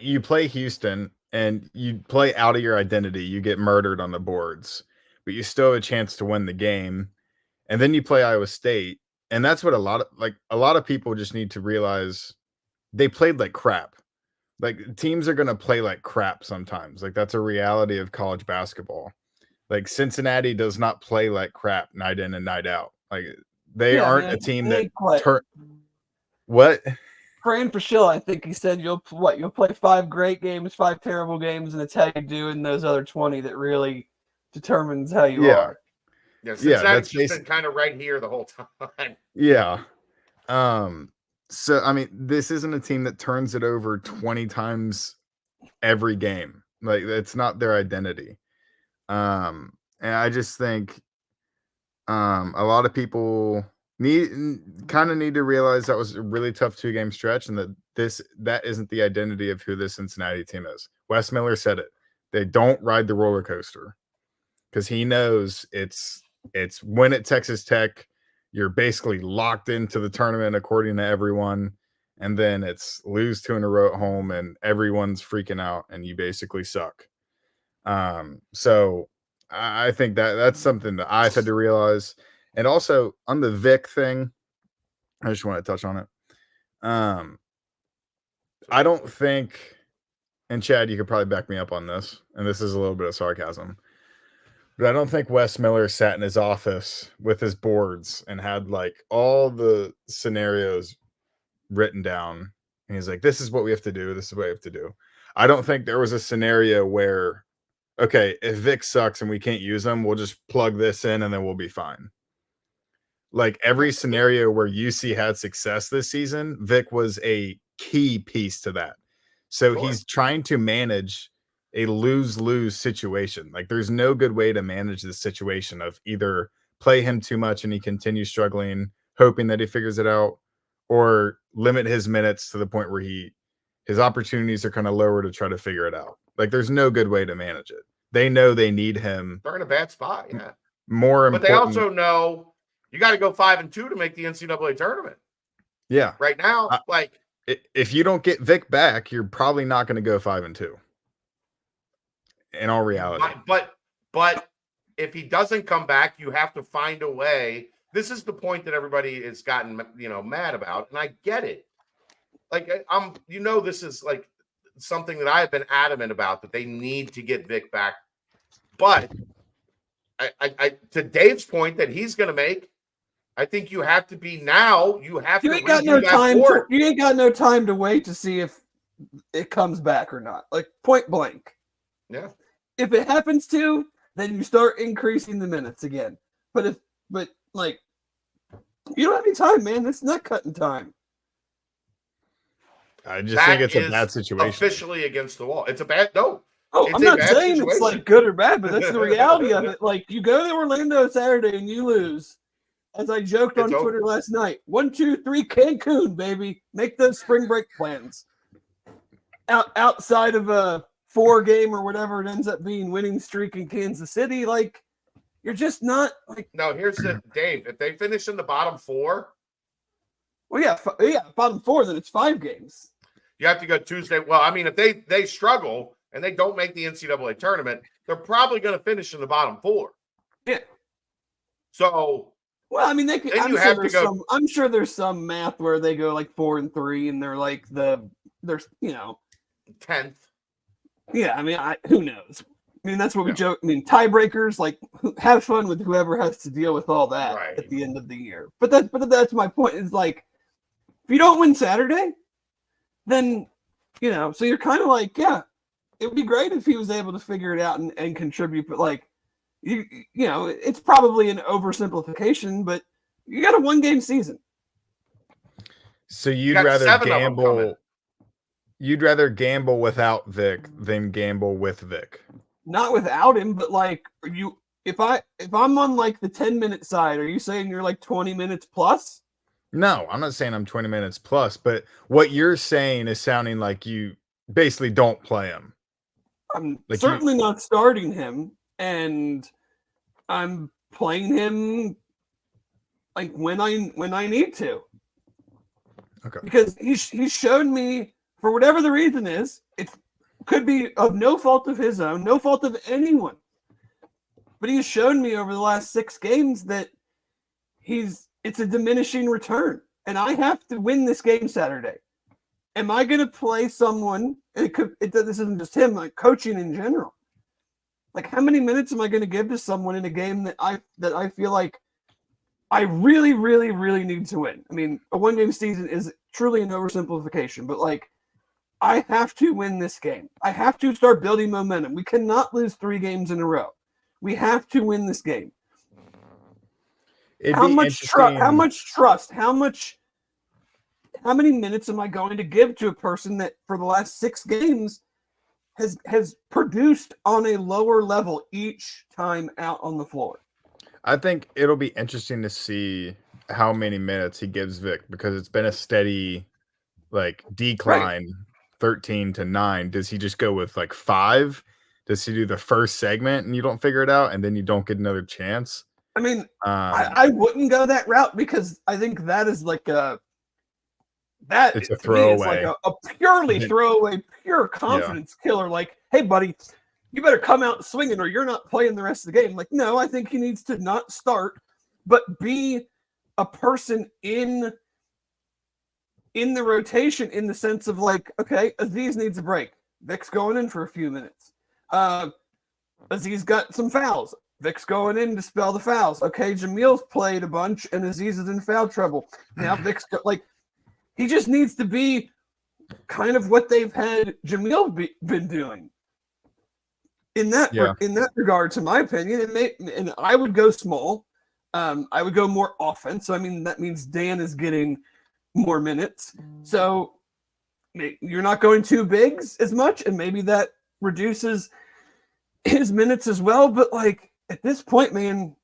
you play Houston and you play out of your identity. You get murdered on the boards, but you still have a chance to win the game. And then you play Iowa State, and that's what a lot of people just need to realize. They played like crap. Teams are going to play like crap sometimes. That's a reality of college basketball. Cincinnati does not play like crap night in and night out. They aren't a team that what? Fran Fischel, I think he said you'll play 5 great games, 5 terrible games, and it's how you do in those other 20 that really determines how you are. Yeah, Cincinnati's just been kind of right here the whole time. Yeah. So, I mean, this isn't a team that turns it over 20 times every game. It's not their identity. And I just think a lot of people need to realize that was a really tough 2-game stretch and that isn't the identity of who this Cincinnati team is. Wes Miller said it. They don't ride the roller coaster because he knows it's when at Texas Tech, you're basically locked into the tournament according to everyone. And then it's lose 2 in a row at home and everyone's freaking out and you basically suck. So I think that's something that I've had to realize. And also on the Vic thing, I just want to touch on it. I don't think, and Chad, you could probably back me up on this, and this is a little bit of sarcasm, but I don't think Wes Miller sat in his office with his boards and had all the scenarios written down. And he's like, this is what we have to do. This is what we have to do. I don't think there was a scenario where, okay, if Vic sucks and we can't use him, we'll just plug this in and then we'll be fine. Every scenario where UC had success this season, Vic was a key piece to that. So he's trying to manage a lose-lose situation. There's no good way to manage this situation of either play him too much and he continues struggling, hoping that he figures it out, or limit his minutes to the point where his opportunities are kind of lower to try to figure it out. There's no good way to manage it. They know they need him. They're in a bad spot, yeah. More important. But they also know you got to go 5-2 to make the NCAA tournament. Yeah. Right now, if you don't get Vic back, you're probably not going to go 5-2. In all reality. But if he doesn't come back, you have to find a way. This is the point that everybody has gotten, mad about, and I get it. This is something that I have been adamant about, that they need to get Vic back. But I to Dave's point that he's going to make, I think you have to be now. You have to. You ain't got no time. You ain't got no time to wait to see if it comes back or not. Point blank. Yeah. If it happens to, then you start increasing the minutes again. But you don't have any time, man. It's not cutting time. I just think it's a bad situation. Officially against the wall. It's a bad I'm not saying situation. It's good or bad, but that's the reality of it. You go to Orlando Saturday and you lose. As I joked on Twitter last night, 1, 2, 3, Cancun, baby. Make those spring break plans. Outside of a 4-game or whatever it ends up being winning streak in Kansas City, you're just not No, here's the Dave. If they finish in the bottom 4, well, yeah, bottom 4, then it's 5 games. You have to go Tuesday. Well, I mean, if they struggle and they don't make the NCAA tournament, they're probably going to finish in the bottom 4. Yeah. So. Well, I mean, they could. I'm sure there's some math where they go 4-3, and they're they're 10th. Yeah, I mean, who knows? I mean, that's what we joke. I mean, tiebreakers, like, have fun with whoever has to deal with all that Right. at the end of the year. But that's my point. Is like, if you don't win Saturday, then so you're kind of like, yeah, it would be great if he was able to figure it out and contribute. But like, it's probably an oversimplification, but you got a 1-game season. So you'd got rather 7 of them coming. gamble. You'd rather gamble without Vic than gamble with Vic. Not without him, but like, if I'm on like the 10-minute side, are you saying you're like 20 minutes plus? No, I'm not saying I'm 20 minutes plus, but what you're saying is sounding like you basically don't play him. I'm Like certainly not starting him, and I'm playing him like when I need to. Okay. Because he's shown me, for whatever the reason is, it could be of no fault of his own, no fault of anyone. But he's shown me over the last 6 games that it's a diminishing return. And I have to win this game Saturday. Am I going to play someone? This isn't just him, like coaching in general. Like, how many minutes am I going to give to someone in a game that I feel like I really, really, really need to win? I mean, a 1-game season is truly an oversimplification, but like, I have to win this game. I have to start building momentum. We cannot lose 3 games in a row. We have to win this game. How much trust? How many minutes am I going to give to a person that for the last 6 games has produced on a lower level each time out on the floor? I think it'll be interesting to see how many minutes he gives Vic, because it's been a steady like decline, 13 to 9. Does he just go with like 5? Does he do the first segment and you don't figure it out and then you don't get another chance? I mean, I wouldn't go that route, because I think that is like it's a throwaway. Like a purely throwaway, pure confidence killer. Like, hey, buddy, you better come out swinging or you're not playing the rest of the game. Like, no, I think he needs to not start, but be a person in the rotation, in the sense of like, okay, Aziz needs a break. Vic's going in for a few minutes. Aziz got some fouls. Vic's going in to spell the fouls. Okay, Jamil's played a bunch and Aziz is in foul trouble. Now Vic's he just needs to be kind of what they've had Jamil been doing. In that regard, to my opinion, and I would go small. I would go more offense. So I mean, that means Dan is getting more minutes. So you're not going 2 bigs as much, and maybe that reduces his minutes as well. But like, at this point, man,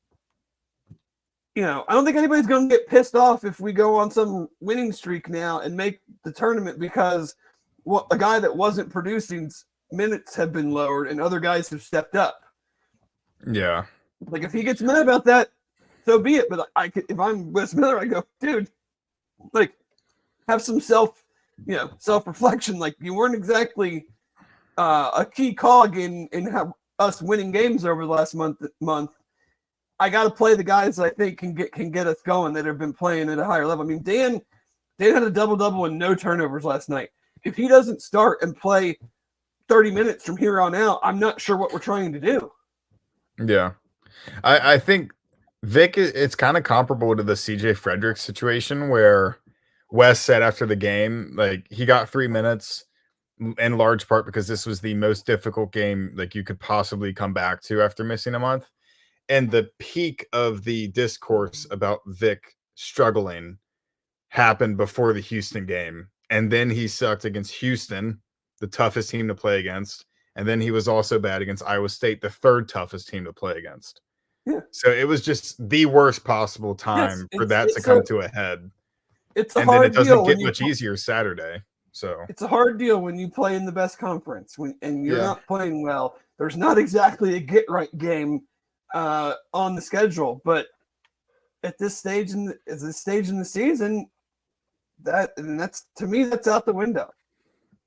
I don't think anybody's going to get pissed off if we go on some winning streak now and make the tournament because a guy that wasn't producing's minutes have been lowered and other guys have stepped up. Yeah. Like, if he gets mad about that, so be it. But if I'm Wes Miller, I go, dude, like, have some self-reflection. Like, you weren't exactly a key cog in us winning games over the last month. I got to play the guys that I think can get us going, that have been playing at a higher level. I mean, Dan had a double-double and no turnovers last night. If he doesn't start and play 30 minutes from here on out, I'm not sure what we're trying to do. Yeah. I think Vic, it's kind of comparable to the CJ Frederick situation where Wes said after the game, like, he got 3 minutes in large part because this was the most difficult game like you could possibly come back to after missing a month. And the peak of the discourse about Vic struggling happened before the Houston game. And then he sucked against Houston, the toughest team to play against. And then he was also bad against Iowa State, the 3rd toughest team to play against. Yeah. So it was just the worst possible time for that to come to a head. It's a and hard then it doesn't deal get much easier Saturday. So it's a hard deal when you play in the best conference and you're not playing well. There's not exactly a get right game on the schedule, but at this stage in the season, that's to me, that's out the window.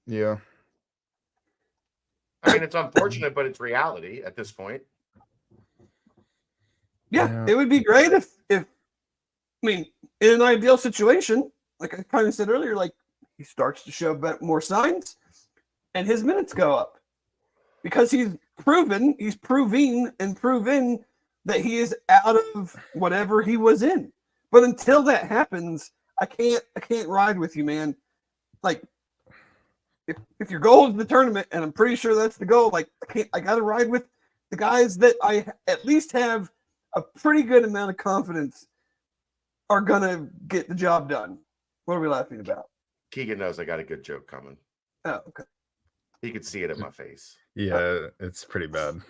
Yeah. I mean, it's unfortunate, but it's reality at this point. Yeah, it would be great if I mean, in an ideal situation, like I kind of said earlier, like, he starts to show more signs and his minutes go up. because he's proving that he is out of whatever he was in. But until that happens, I can't ride with you, man. Like, if your goal is the tournament, and I'm pretty sure that's the goal, like I gotta ride with the guys that I at least have a pretty good amount of confidence are gonna get the job done. What are we laughing about? Keegan knows I got a good joke coming. Oh, okay. He could see it in my face. Yeah, it's pretty bad.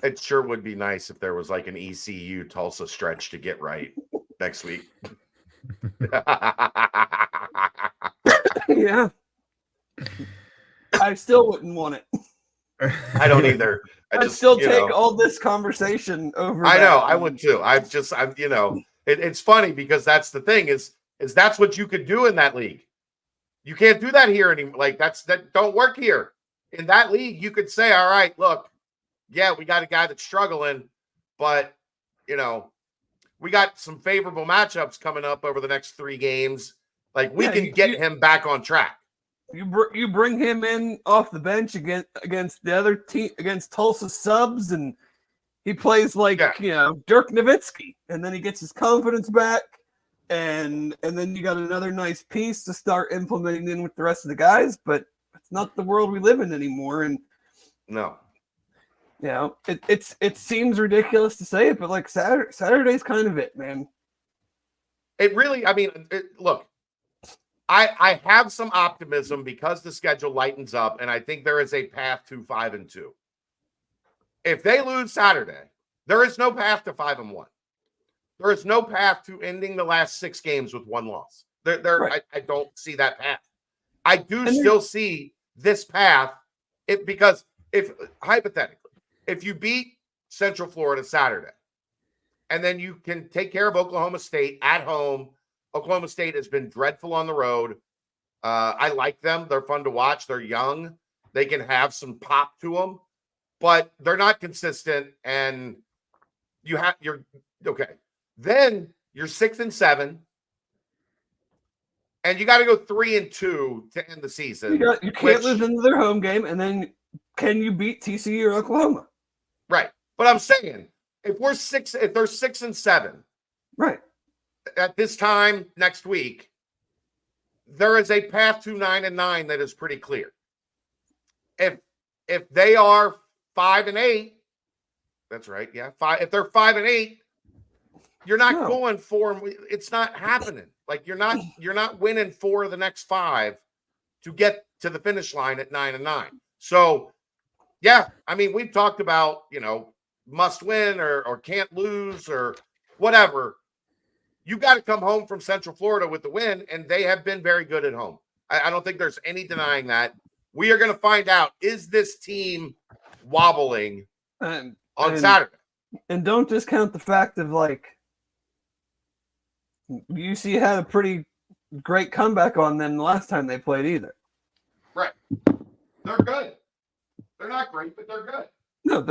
It sure would be nice if there was like an ECU Tulsa stretch to get right next week. Yeah. I still wouldn't want it. I don't either. I'd still take all this conversation over. I know, I would too. It's funny because that's the thing is that's what you could do in that league. You can't do that here anymore. Like that don't work here. In that league, you could say, all right, look, yeah, we got a guy that's struggling, but we got some favorable matchups coming up over the next 3 games. Like we can get him back on track. You bring him in off the bench against the other team, against Tulsa subs, and he plays like Dirk Nowitzki, and then he gets his confidence back, and then you got another nice piece to start implementing in with the rest of the guys. But it's not the world we live in anymore, and no. It seems ridiculous to say it, but like Saturday's kind of it, man. It really, look, I have some optimism because the schedule lightens up, and I think there is a path to 5-2. If they lose Saturday, there is no path to 5-1. There is no path to ending the last 6 games with 1 loss. Right. I don't see that path. I do still see this path, because if hypothetically, if you beat Central Florida Saturday, and then you can take care of Oklahoma State at home. Oklahoma State has been dreadful on the road. I like them. They're fun to watch. They're young. They can have some pop to them, but they're not consistent. And you're okay. Then you're 6-7, and you got to go 3-2 to end the season. You can't lose into their home game, and then can you beat TCU or Oklahoma? Right. But I'm saying if they're 6-7, right, at this time next week, there is a path to 9-9 that is pretty clear. If they are 5-8, that's right. Yeah. If they're 5-8, you're not going 4. It's not happening. Like you're not winning 4 of the next 5 to get to the finish line at 9-9. So yeah, we've talked about, must win or can't lose or whatever. You got to come home from Central Florida with the win, and they have been very good at home. I don't think there's any denying that. We are going to find out, is this team wobbling on Saturday? And don't discount the fact of, like, UC had a pretty great comeback on them the last time they played either. Right. They're good. They're not great, but they're good. No,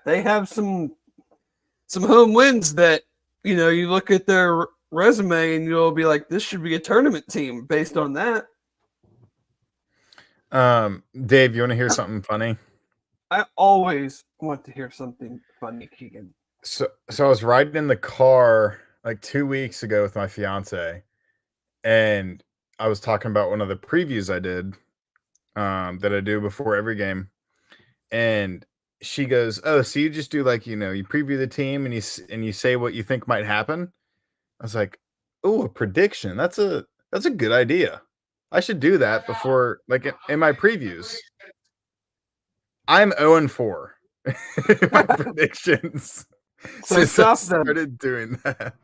they have some home wins that, you look at their resume and you'll be like, this should be a tournament team based on that. Dave, you want to hear something funny? I always want to hear something funny, Keegan. So I was riding in the car like 2 weeks ago with my fiance, and I was talking about one of the previews I did that I do before every game. And she goes, "Oh, so you just do like, you preview the team and you say what you think might happen?" I was like, "Oh, a prediction. That's a good idea. I should do that before, like, in my previews." I'm 0-4 in my predictions since I started doing that.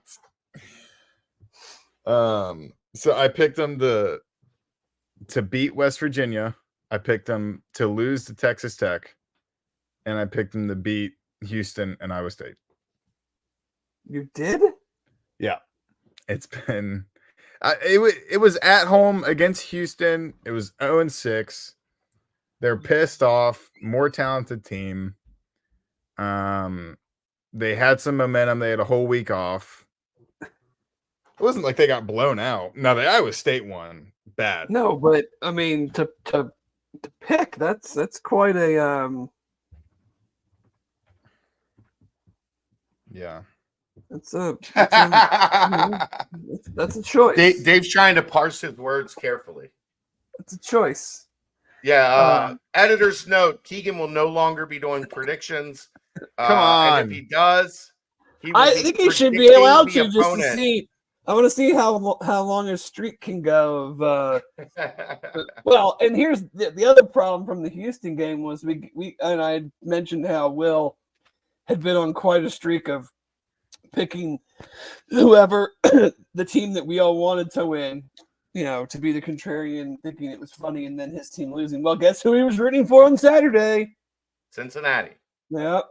So I picked them to beat West Virginia. I picked them to lose to Texas Tech, and I picked them to beat Houston and Iowa State. You did? Yeah. It's been it was at home against Houston. It was 0-6. They're pissed off, more talented team. They had some momentum. They had a whole week off. It wasn't like they got blown out. No, the Iowa State one bad. No, but to pick. That's quite a Yeah. that's a that's a choice. Dave's trying to parse his words carefully. It's a choice. Yeah. Editor's note: Keegan will no longer be doing predictions. Come And if on. he does, he will I be think he should be predicting allowed the to just to opponent. see. I want to see how long his streak can go of. Well, and here's the other problem from the Houston game was we and I mentioned how Will had been on quite a streak of picking whoever the team that we all wanted to win, to be the contrarian, thinking it was funny, and then his team losing. Well, guess who he was rooting for on Saturday? Cincinnati. Yeah.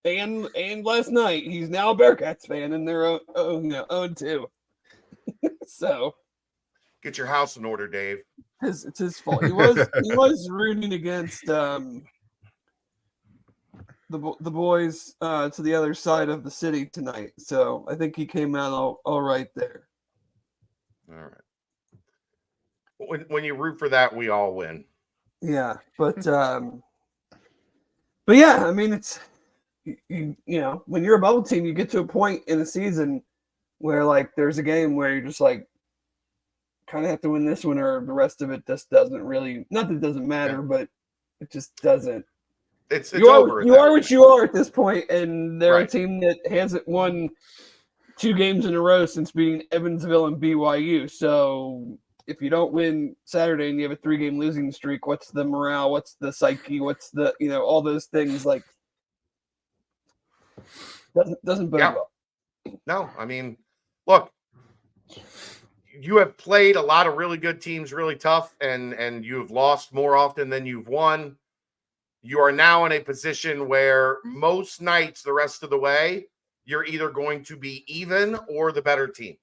And last night, he's now a Bearcats fan, and they're 0-2. So Get your house in order, Dave. it's his fault. He was rooting against the boys to the other side of the city tonight. So I think he came out all right there. All right. When you root for that, we all win. Yeah, but yeah, I mean it's when you're a bubble team, you get to a point in the season where like there's a game where you're just like kind of have to win this one, or the rest of it just doesn't really. Not that it doesn't matter, but it just doesn't. It's you over. You are what you are at this point, and they're Right. a team that hasn't won 2 games in a row since beating Evansville and BYU. So if you don't win Saturday and you have a 3-game losing streak, what's the morale? What's the psyche? What's the all those things like doesn't bode well. No, I mean, look, you have played a lot of really good teams really tough, and you've lost more often than you've won. You are now in a position where most nights the rest of the way, you're either going to be even or the better team.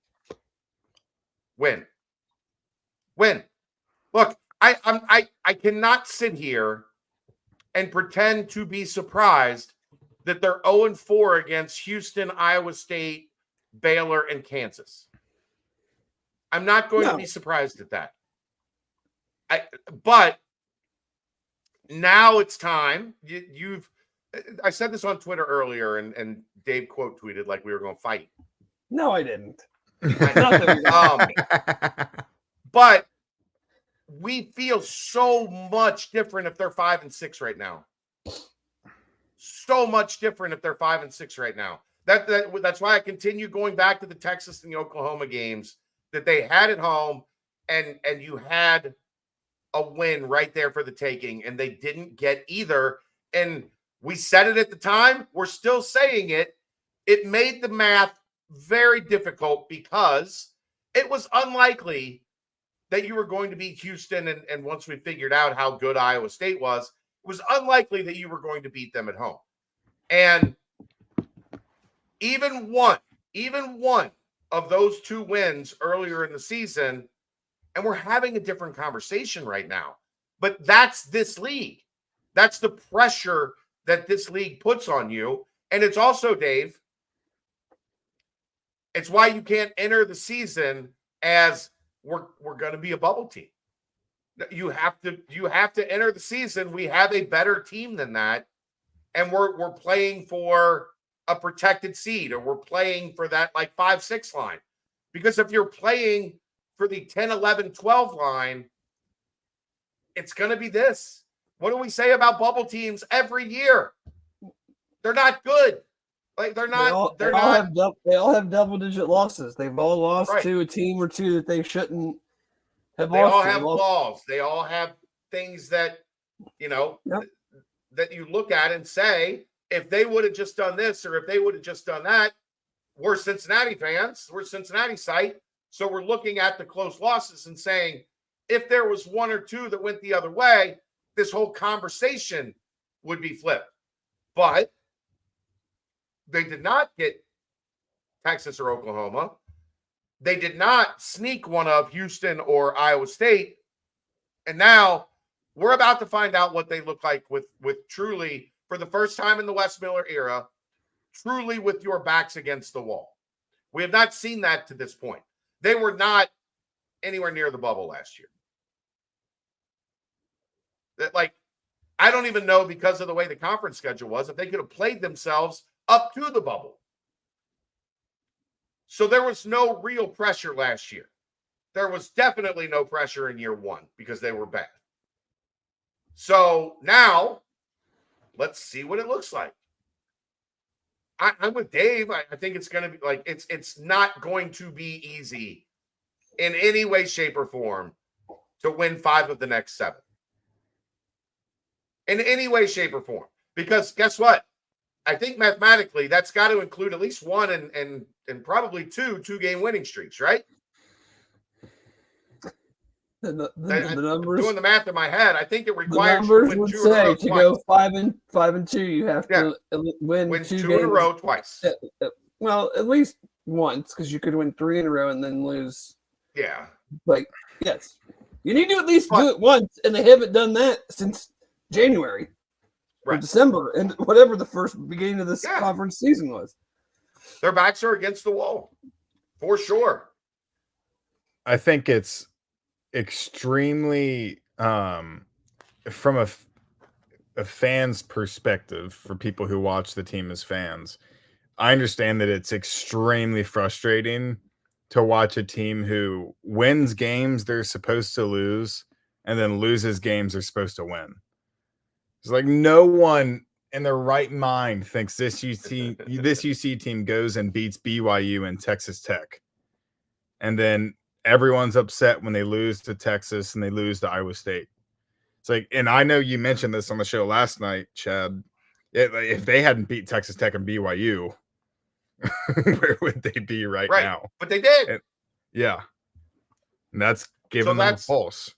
Win. Look, I cannot sit here and pretend to be surprised that they're 0-4 against Houston, Iowa State, Baylor, and Kansas. I'm not going to be surprised at that. But now it's time. I said this on Twitter earlier, and Dave quote tweeted like we were going to fight. No, I didn't. But we feel so much different if they're 5-6 right now. So much different if they're 5-6 right now. That's why I continue going back to the Texas and the Oklahoma games that they had at home, and you had a win right there for the taking, and they didn't get either. And we said it at the time. We're still saying it. It made the math very difficult because it was unlikely that you were going to beat Houston. And once we figured out how good Iowa State was, it was unlikely that you were going to beat them at home. And even one of those 2 wins earlier in the season, and we're having a different conversation right now. But that's this league. That's the pressure that this league puts on you. And it's also, Dave, it's why you can't enter the season as we're going to be a bubble team. You have to enter the season. We have a better team than that. And we're playing for a protected seed, or we're playing for that like 5-6 line. Because if you're playing for the 10, 11, 12 line, it's going to be this. What do we say about bubble teams every year? They're not good. Like they're not. They all have double-digit losses. They've all lost to a team or 2 that they shouldn't have lost. They all have flaws. They all have things that that you look at and say, if they would have just done this, or if they would have just done that, we're Cincinnati fans. We're Cincinnati site. So we're looking at the close losses and saying, if there was 1 or 2 that went the other way, this whole conversation would be flipped. But they did not get Texas or Oklahoma. They did not sneak one of Houston or Iowa State. And now we're about to find out what they look like with truly, for the first time in the Wes Miller era, truly with your backs against the wall. We have not seen that to this point. They were not anywhere near the bubble last year. That, like, I don't even know, because of the way the conference schedule was, if they could have played themselves up to the bubble. So there was no real pressure last year. There was definitely no pressure in year one because they were bad. So now let's see what it looks like. I'm with Dave. I think it's going to be like, it's not going to be easy in any way, shape, or form to win 5 of the next 7. In any way, shape, or form. Because guess what? I think mathematically that's got to include at least 1 and probably 2-game winning streaks, right? The numbers, doing the math in my head, I think it the requires you to numbers win would 2 in a row say to twice. go 5 and 2, you have to win Win 2 2 games in a row twice. Well, at least once, because you could win 3 in a row and then lose. Yeah. Like, yes, you need to at least do it once, and they haven't done that since January or December, and whatever the first beginning of this conference season was. Their backs are against the wall, for sure. I think it's extremely from a fan's perspective, for people who watch the team as fans, I understand that it's extremely frustrating to watch a team who wins games they're supposed to lose and then loses games they're supposed to win. It's like no one in their right mind thinks this UC team goes and beats BYU and Texas Tech, and then everyone's upset when they lose to Texas and they lose to Iowa State. It's like, and I know you mentioned this on the show last night, Chad. If they hadn't beat Texas Tech and BYU, where would they be right now? But they did. And that's giving them a pulse.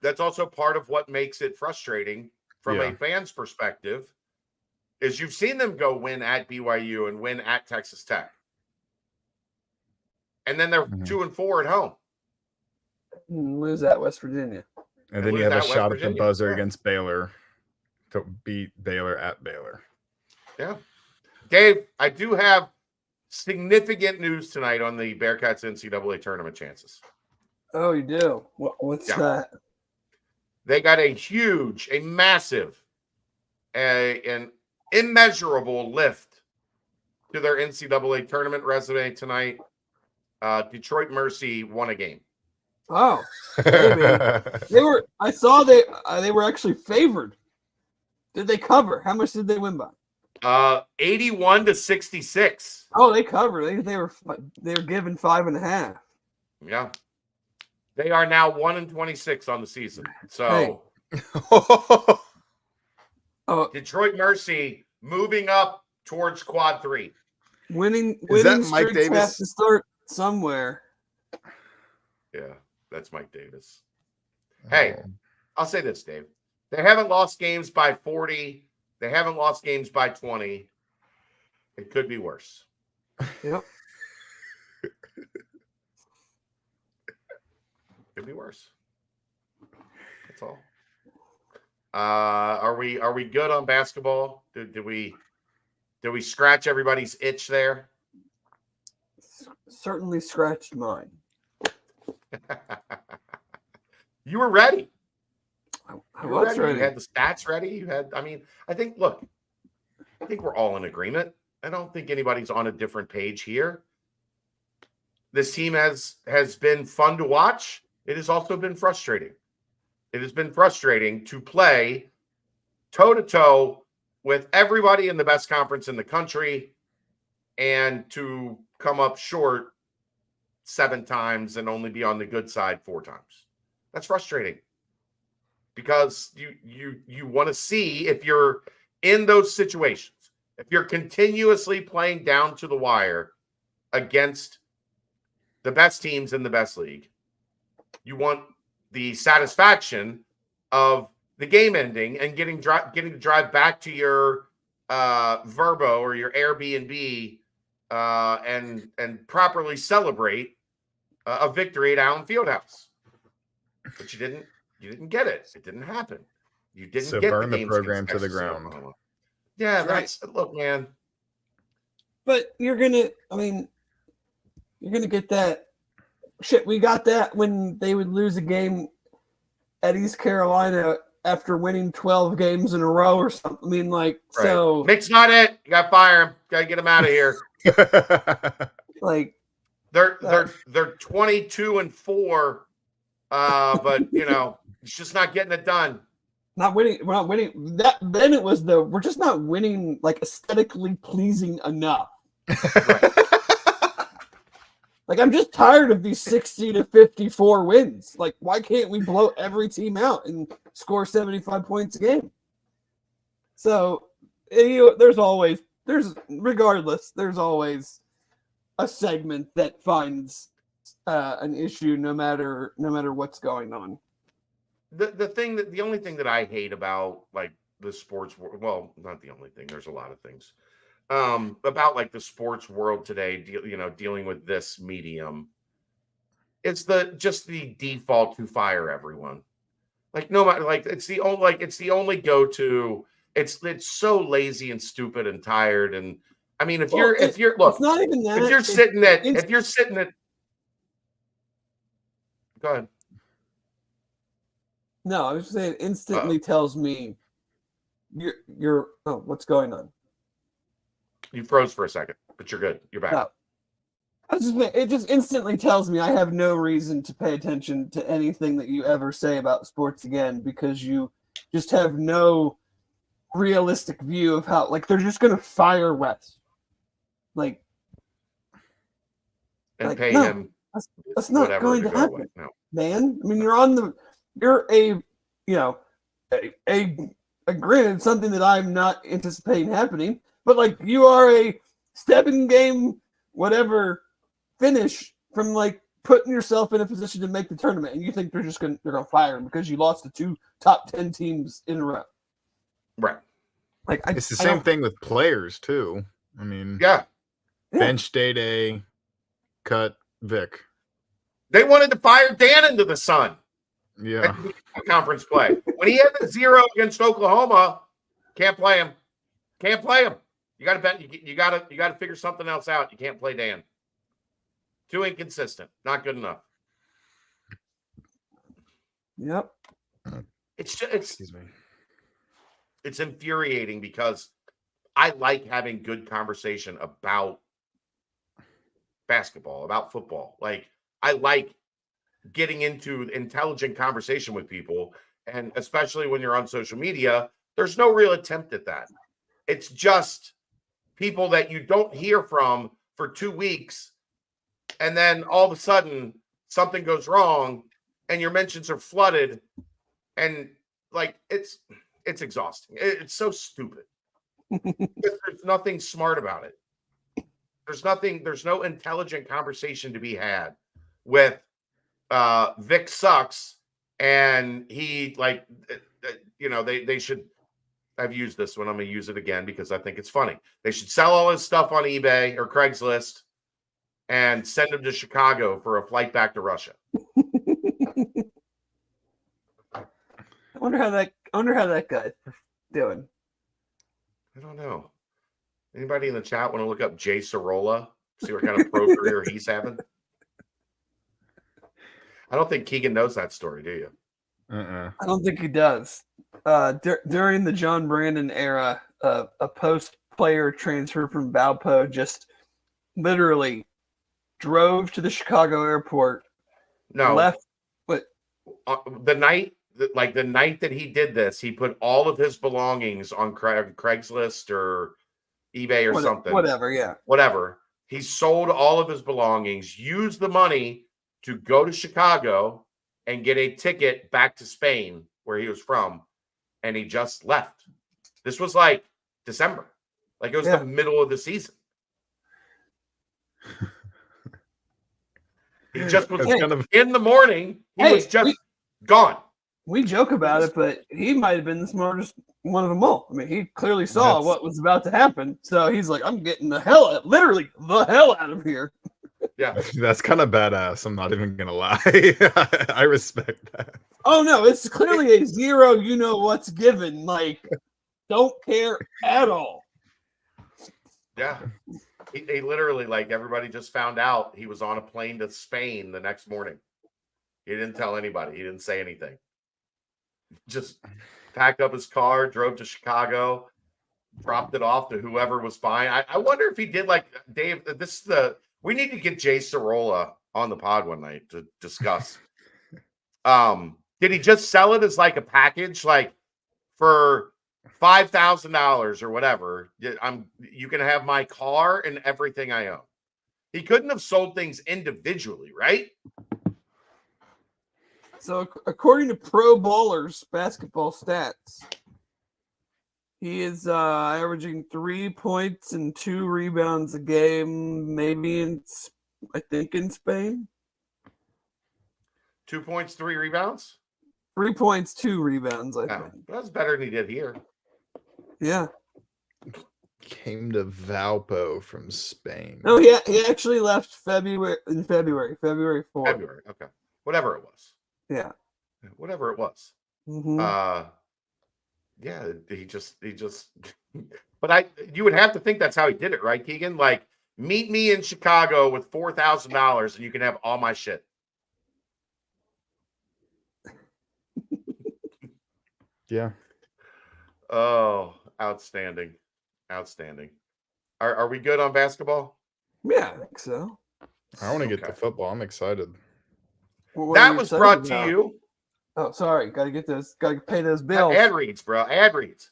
That's also part of what makes it frustrating from a fan's perspective, is you've seen them go win at BYU and win at Texas Tech. And then they're 2-4 at home. Lose at West Virginia. And then you have a shot at the buzzer against Baylor to beat Baylor at Baylor. Yeah. Dave, I do have significant news tonight on the Bearcats NCAA tournament chances. Oh, you do? What's that? They got a huge, a massive, an immeasurable lift to their NCAA tournament resume tonight. Detroit Mercy won a game. Oh, they were. I saw they were actually favored. Did they cover? How much did they win by? 81-66. Oh, they covered. They were given 5.5. Yeah, they are now 1-26 on the season. So, Detroit Mercy moving up towards quad 3. Winning Mike streaks Davis? has to start somewhere. Yeah, that's Mike Davis. Hey, I'll say this, Dave. They haven't lost games by 40. They haven't lost games by 20. It could be worse. Yep. Could be worse. That's all. Are we good on basketball? Did we scratch everybody's itch there? Certainly scratched mine. You were ready. I was ready. You had the stats ready. You had, I think we're all in agreement. I don't think anybody's on a different page here. This team has been fun to watch. It has also been frustrating. It has been frustrating to play toe-to-toe with everybody in the best conference in the country and to come up short 7 times and only be on the good side 4 times. That's frustrating because you want to see, if you're in those situations, if you're continuously playing down to the wire against the best teams in the best league, you want the satisfaction of the game ending and getting to drive back to your Verbo or your Airbnb and properly celebrate a victory at Allen Fieldhouse. But you didn't get it. It didn't happen. You didn't get burn the the program to the ground. Yeah, That's look, man. But you're gonna get that shit. We got that when they would lose a game at East Carolina after winning 12 games in a row or something. I mean, like, Right. so Mick's not it. You got to fire him. Got to get him out of here. like They're 22-4, but it's just not getting it done. not winning. We're not winning. That then it was we're just not winning like aesthetically pleasing enough. Right. Like, I'm just tired of these 60-54 wins. Like, why can't we blow every team out and score 75 points a game? So, there's always a segment that finds an issue no matter what's going on. The only thing that I hate about like the sports world, well, not the only thing, there's a lot of things about like the sports world today, dealing with this medium. It's just the default to fire everyone. Like no matter, like it's the only go-to. It's so lazy and stupid and tired. And I mean, if you're it's not even that. if you're sitting at go ahead. No, I was just saying, instantly tells me you're what's going on? You froze for a second, but you're good. You're back. No. It just instantly tells me I have no reason to pay attention to anything that you ever say about sports again, because you just have no realistic view of how, like, they're just going to fire Wes. Like, And pay no, him. That's not going to happen, no. man. I mean, you're granted, something that I'm not anticipating happening, but like, you are a 7-game whatever finish from like putting yourself in a position to make the tournament, and you think they're gonna fire him because you lost to 2 top 10 teams in a row. Right. Like, it's the same thing with players too. I mean, yeah. Bench Day, cut Vic. They wanted to fire Dan into the sun. Yeah. Conference play. When he had the 0 against Oklahoma, can't play him. Can't play him. You got to bet. You got to figure something else out. You can't play Dan. Too inconsistent. Not good enough. Yep. Excuse me. It's infuriating because I like having good conversation about basketball, about football. Like, I like getting into intelligent conversation with people, and especially when you're on social media, there's no real attempt at that. It's just people that you don't hear from for 2 weeks, and then all of a sudden something goes wrong and your mentions are flooded, and like it's exhausting. It's so stupid. There's nothing smart about it. There's no intelligent conversation to be had with Vic sucks, and he they should. I've used this one. I'm going to use it again because I think it's funny. They should sell all his stuff on eBay or Craigslist and send him to Chicago for a flight back to Russia. I wonder how that guy's doing. I don't know. Anybody in the chat want to look up Jay Sorolla? See what kind of pro career he's having? I don't think Keegan knows that story, do you? I don't think he does. During the John Brandon era, a post-player transfer from Valpo just literally drove to the Chicago airport. No. Left. What? The night that he did this, he put all of his belongings on Craigslist or eBay or something. Whatever, yeah. Whatever. He sold all of his belongings, used the money to go to Chicago and get a ticket back to Spain, where he was from, and he just left. This was like December. Like, it was the middle of the season. He just was in the morning. He was just gone. We joke about it, but he might have been the smartest one of them all. I mean, he clearly saw what was about to happen. So he's like, I'm getting literally the hell out of here. Yeah. That's kind of badass. I'm not even going to lie. I respect that. Oh, no, it's clearly a 0, you know what's given. Like, don't care at all. Yeah. He literally, like, everybody just found out he was on a plane to Spain the next morning. He didn't tell anybody. He didn't say anything. just packed up his car, drove to Chicago, dropped it off to whoever was fine. I wonder if he did like Dave. We need to get Jay Sorolla on the pod one night to discuss. Did he just sell it as like a package, like for $5,000 or whatever? You can have my car and everything I own. He couldn't have sold things individually, right? So according to Pro Bowlers basketball stats, he is averaging 3 points and 2 rebounds a game, maybe I think in Spain. 2 points, 3 rebounds? 3 points, 2 rebounds, I think. That's better than he did here. Yeah. Came to Valpo from Spain. No, he actually left February 4th. February, okay. Whatever it was. Yeah. Whatever it was. Mm-hmm. Yeah, he just but you would have to think that's how he did it, right, Keegan? Like, meet me in Chicago with $4,000 and you can have all my shit. Yeah. Oh, outstanding. Are we good on basketball? Yeah, I think so. I want to get to football. I'm excited. That was brought to you. Oh, sorry. Got to pay those bills. Ad reads, bro. Ad reads.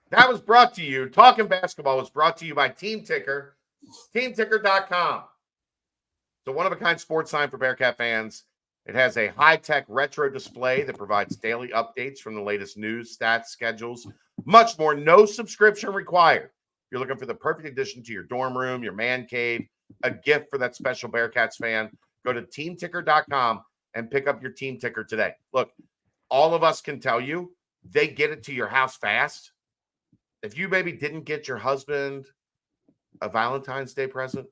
That was brought to you. Talking Basketball was brought to you by Team Ticker, teamticker.com. It's a one-of-a-kind sports sign for Bearcat fans. It has a high-tech retro display that provides daily updates from the latest news, stats, schedules, much more. No subscription required. If you're looking for the perfect addition to your dorm room, your man cave, a gift for that special Bearcats fan, go to teamticker.com and pick up your Team Ticker today. Look, all of us can tell you they get it to your house fast. If you maybe didn't get your husband a Valentine's Day present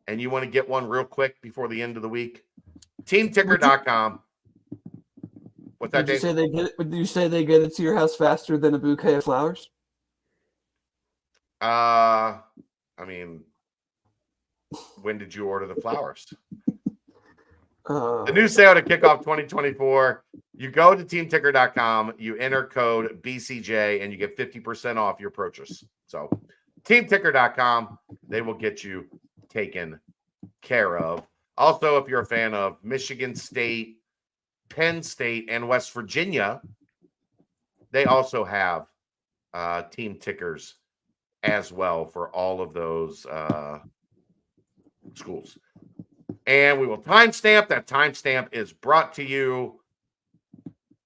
and you want to get one real quick before the end of the week, teamticker.com. What's that, Dave? Would you say they get it to your house faster than a bouquet of flowers? I mean, when did you order the flowers? The new sale to kick off 2024. You go to teamticker.com, you enter code BCJ, and you get 50% off your purchase. So, teamticker.com, they will get you taken care of. Also, if you're a fan of Michigan State, Penn State, and West Virginia, they also have team tickers as well for all of those schools. And we will timestamp. That timestamp is brought to you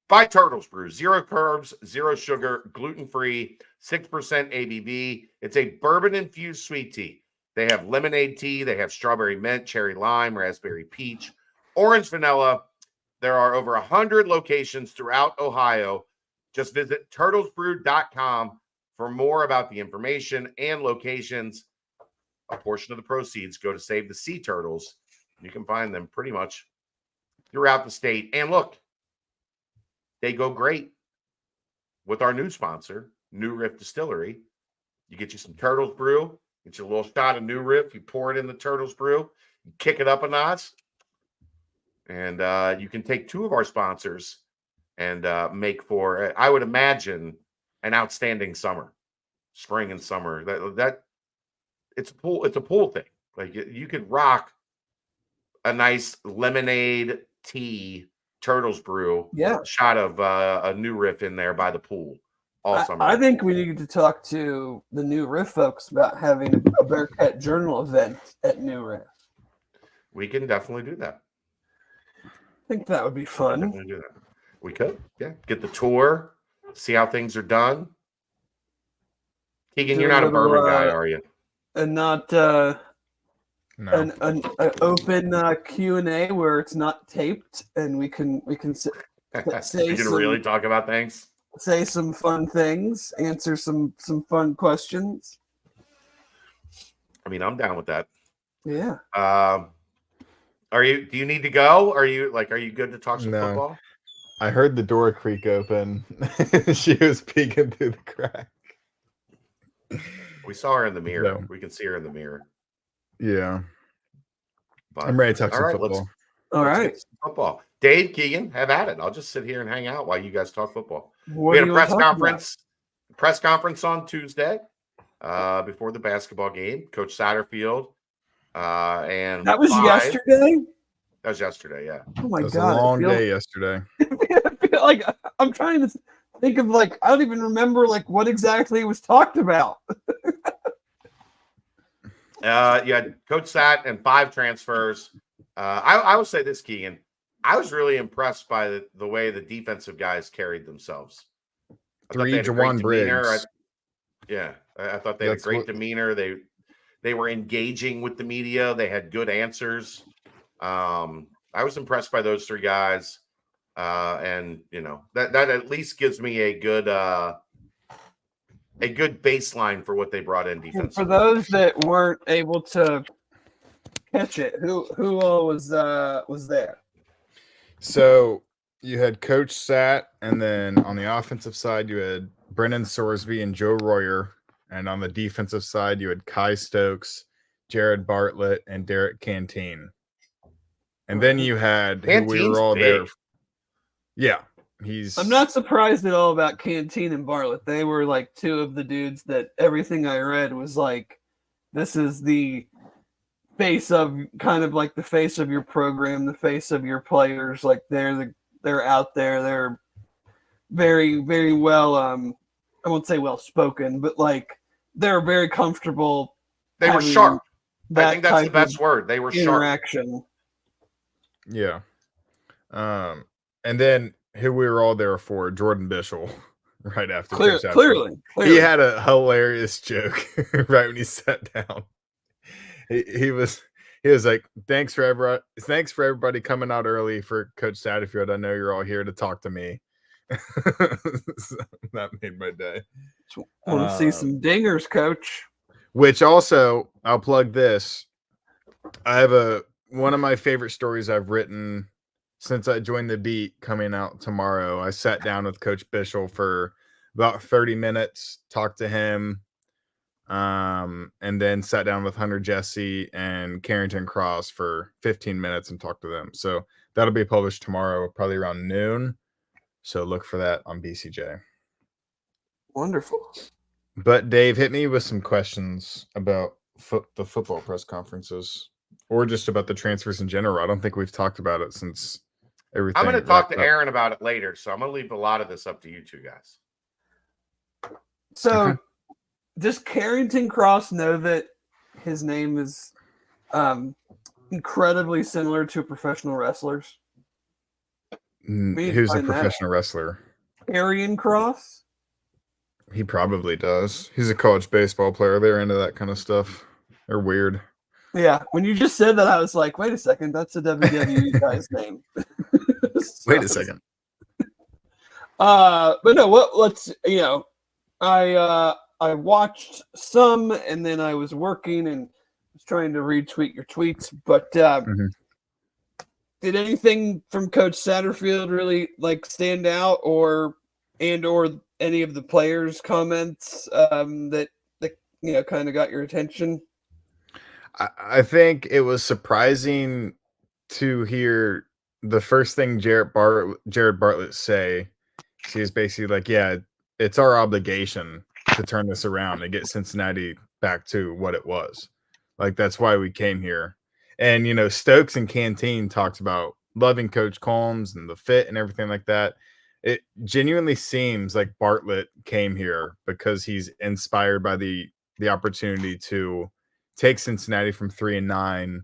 by Turtles Brew. 0 carbs, 0 sugar, gluten-free, 6% ABV. It's a bourbon-infused sweet tea. They have lemonade tea. They have strawberry mint, cherry lime, raspberry peach, orange vanilla. There are over 100 locations throughout Ohio. Just visit turtlesbrew.com for more about the information and locations. A portion of the proceeds go to save the sea turtles. You can find them pretty much throughout the state. And look, they go great with our new sponsor, New Riff Distillery. You get you some Turtles Brew, get you a little shot of New Riff, you pour it in the Turtles Brew, you kick it up a notch, and you can take 2 of our sponsors and make for, I would imagine, an outstanding summer, spring and summer. That it's a pool thing. Like, you could rock a nice lemonade tea Turtles Brew, shot of a New Riff in there by the pool all summer. I think we need to talk to the New Riff folks about having a Bearcat Journal event at New Riff. We can definitely do that. I think that would be fun. Definitely do that. We could, yeah. Get the tour, see how things are done. Keegan, you're not a bourbon guy, are you? And not No. an open Q&A where it's not taped and we can say We can really talk about things. Say some fun things, answer some fun questions. I mean, I'm down with that. Yeah. Do you need to go? Are you good to talk some No. football? I heard the door creak open. She was peeking through the crack. We saw her in the mirror. No. We can see her in the mirror. Yeah. But, I'm ready to talk all some right, football. All Let's right. get some football. Dave, Keegan, have at it. I'll just sit here and hang out while you guys talk football. What We had do a you wanna press talk conference on Tuesday before the basketball game. Coach Satterfield and about? That was 5. yesterday. That was yesterday, yeah. Oh my It was a god! long day yesterday. I feel like I'm trying to think of I don't even remember what exactly was talked about. You had Coach Sat and 5 transfers. I will say this, Keegan. I was really impressed by the way the defensive guys carried themselves. I thought 3 they had a great Jawan demeanor. Briggs. I thought they had a That's great what- demeanor. They were engaging with the media. They had good answers. I was impressed by those 3 guys. And that at least gives me a good baseline for what they brought in For defensively. those that weren't able to catch it, who all was there? So you had Coach Sat, and then on the offensive side, you had Brennan Sorsby and Joe Royer. And on the defensive side, you had Kai Stokes, Jared Bartlett, and Derek Canteen. And then you had who we Canteen's were all there. big. Yeah, I'm not surprised at all about Canteen and Bartlett. They were 2 of the dudes that everything I read was this is the face of the face of your program, the face of your players. They're out there. They're very, very well. I won't say well spoken, but they're very comfortable. They were having sharp. I that think that's the type best of word. They were sharp. interaction. Yeah. And then who we were all there for, Jordan Bishel, right after. Clearly. He had a hilarious joke right when he sat down. He was like, thanks for everybody coming out early for Coach Satterfield. I know you're all here to talk to me. So that made my day. Want to see some dingers, Coach? Which also, I'll plug this. I have one of my favorite stories I've written since I joined the beat coming out tomorrow. I sat down with Coach Bishel for about 30 minutes, talked to him, and then sat down with Hunter Jesse and Carrington Cross for 15 minutes and talked to them. So that'll be published tomorrow, probably around noon. So look for that on BCJ. Wonderful. But Dave, hit me with some questions about the football press conferences, or just about the transfers in general. I don't think we've talked about it since everything. I'm going to talk to Aaron about it later, so I'm going to leave a lot of this up to you 2 guys. So, does Carrington Cross know that his name is incredibly similar to professional wrestlers? Who's a professional wrestler? Arian Cross? He probably does. He's a college baseball player. They're into that kind of stuff. They're weird. Yeah. When you just said that, I was like, wait a second. That's a WWE guy's name. Wait a second. But no, I watched some, and then I was working and was trying to retweet your tweets. But did anything from Coach Satterfield really stand out, or any of the players' comments that kind of got your attention? I think it was surprising to hear the first thing Jared Bartlett say. He was basically like, yeah, it's our obligation to turn this around and get Cincinnati back to what it was. That's why we came here. And, Stokes and Canteen talked about loving Coach Combs and the fit and everything like that. It genuinely seems like Bartlett came here because he's inspired by the opportunity to take Cincinnati from 3-9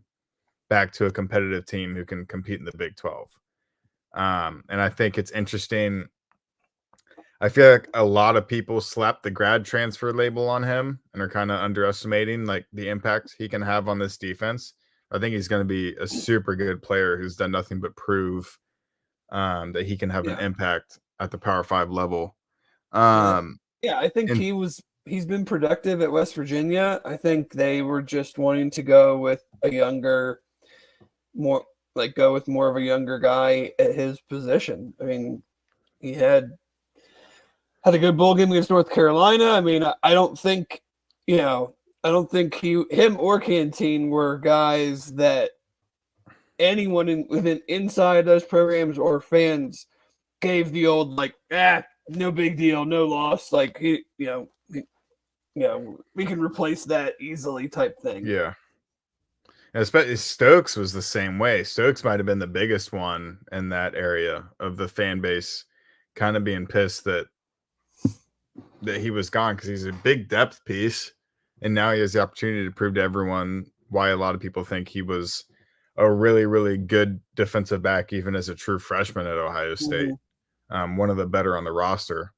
back to a competitive team who can compete in the Big 12. And I think it's interesting. I feel like a lot of people slap the grad transfer label on him and are kind of underestimating the impact he can have on this defense. I think he's going to be a super good player who's done nothing but prove that he can have an impact at the Power 5 level. I think he's been productive at West Virginia. I think they were just wanting to go with more of a younger guy at his position. I mean, he had a good bowl game against North Carolina. I mean, I don't think him or Canteen were guys that anyone within inside those programs or fans gave the old like, no big deal, no loss. Like we can replace that easily type thing. Yeah. And especially Stokes was the same way. Stokes might have been the biggest one in that area of the fan base, kind of being pissed that he was gone because he's a big depth piece, and now he has the opportunity to prove to everyone why a lot of people think he was a really, really good defensive back, even as a true freshman at Ohio State. One of the better on the roster.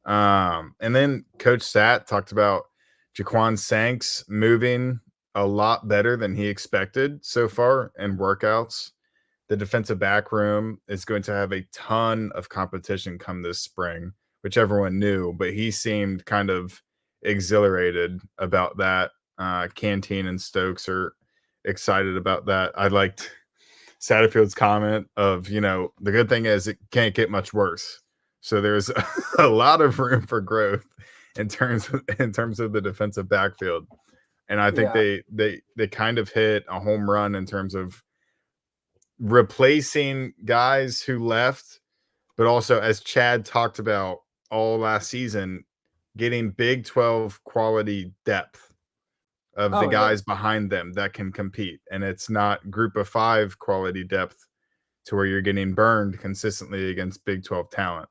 And then Coach Sat talked about Jaquan Sanks moving a lot better than he expected so far in workouts. The defensive back room is going to have a ton of competition come this spring, which everyone knew, but he seemed kind of exhilarated about that. Canteen and Stokes are excited about that. I liked Satterfield's comment of, the good thing is it can't get much worse. So there's a lot of room for growth in terms of the defensive backfield. And I think they kind of hit a home run in terms of replacing guys who left, but also, as Chad talked about all last season, getting Big 12 quality depth of the guys behind them that can compete. And it's not group of 5 quality depth to where you're getting burned consistently against Big 12 talent.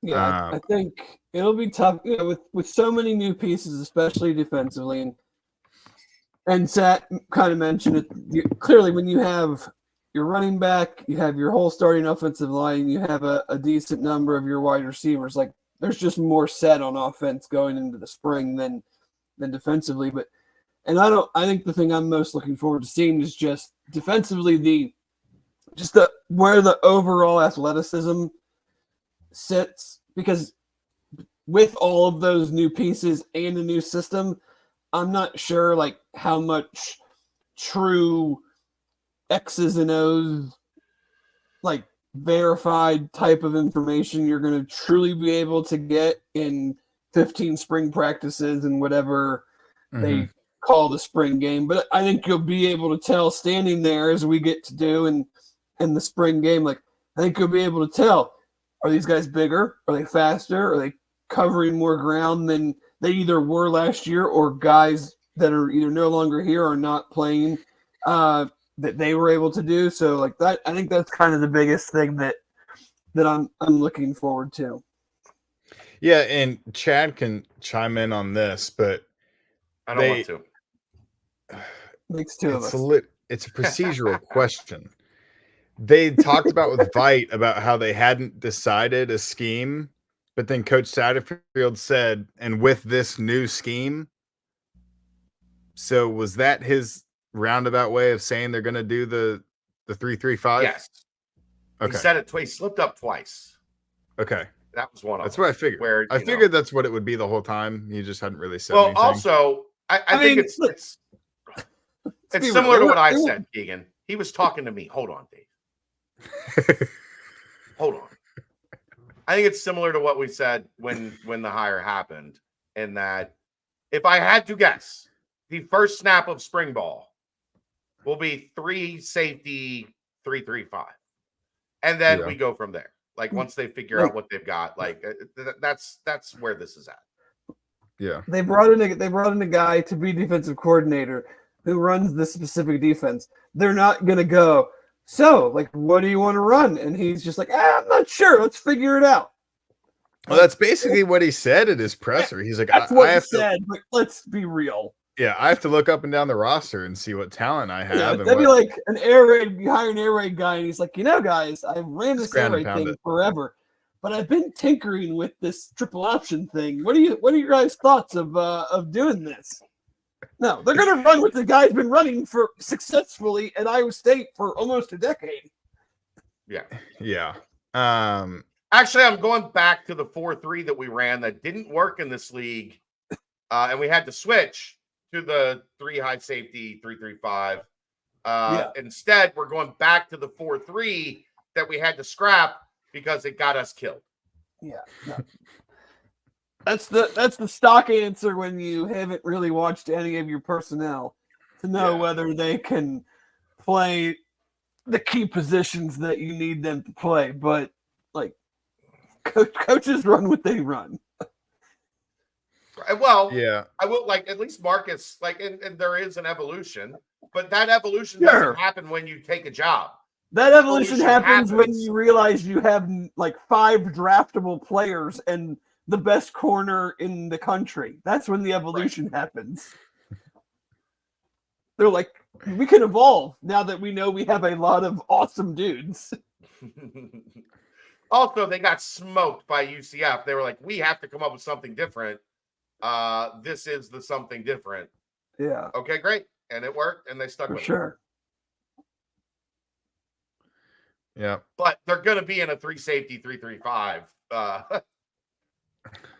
Yeah, I think it'll be tough with so many new pieces, especially defensively. And Sat kind of mentioned it clearly when you have your running back, you have your whole starting offensive line, you have a decent number of your wide receivers. Like there's just more set on offense going into the spring than defensively. I think the thing I'm most looking forward to seeing is just defensively where the overall athleticism sits, because with all of those new pieces and a new system, I'm not sure like how much true X's and O's, like verified type of information you're going to truly be able to get in 15 spring practices and whatever they call the spring game. But I think you'll be able to tell standing there as we get to do in the spring game. Like I think you'll be able to tell, are these guys bigger? Are they faster? Are they covering more ground than they either were last year, or guys that are either no longer here or not playing that they were able to do? So like that, I think that's kind of the biggest thing that I'm looking forward to. Yeah, and Chad can chime in on this, but I don't want to. Makes two of us. It's a procedural question. They talked about with Vite about how they hadn't decided a scheme, but then Coach Satterfield said, and with this new scheme. So was that his roundabout way of saying they're going to do the 3-3-5? Yes. Okay. He said it twice. He slipped up twice. Okay. That was one of them. That's what I figured. I figured that's what it would be the whole time. He just hadn't really said anything. Also, I think it's similar to what I said, Keegan. He was talking to me. Hold on, Dave. Hold on. I think it's similar to what we said when the hire happened, in that if I had to guess, the first snap of spring ball will be 3 safety 3-3-5. And then we go from there. Like once they figure out what they've got, like that's where this is at. Yeah. They brought in a guy to be defensive coordinator who runs this specific defense. They're not going to go, so like, what do you want to run? And he's just like, I'm not sure. Let's figure it out. Well, that's basically what he said at his presser. He's like, that's what he said, but let's be real. Yeah, I have to look up and down the roster and see what talent I have. Yeah, that'd be like an air raid. You hire an air raid guy, and he's like, guys, I've ran this air raid thing forever, but I've been tinkering with this triple option thing. What are your guys' thoughts of doing this? No, they're gonna run what the guy's been running for successfully at Iowa State for almost a decade. Yeah. Yeah. Actually, I'm going back to the 4-3 that we ran that didn't work in this league, and we had to switch to the 3 high safety 3-3-5. Instead, we're going back to the 4-3 that we had to scrap because it got us killed. Yeah. No. That's the stock answer when you haven't really watched any of your personnel to know whether they can play the key positions that you need them to play, but like coaches run what they run. Well, Yeah. I will like at least Marcus, like, and there is an evolution, but that evolution Sure. doesn't happen when you take a job. That evolution happens when you realize you have like 5 draftable players and the best corner in the country. That's when the evolution happens. They're like, we can evolve now that we know we have a lot of awesome dudes. Also, they got smoked by UCF. They were like, we have to come up with something different. This is the something different. Yeah. Okay, great. And it worked, and they stuck with it. Sure. Yeah. But they're going to be in a 3-safety 3-3-5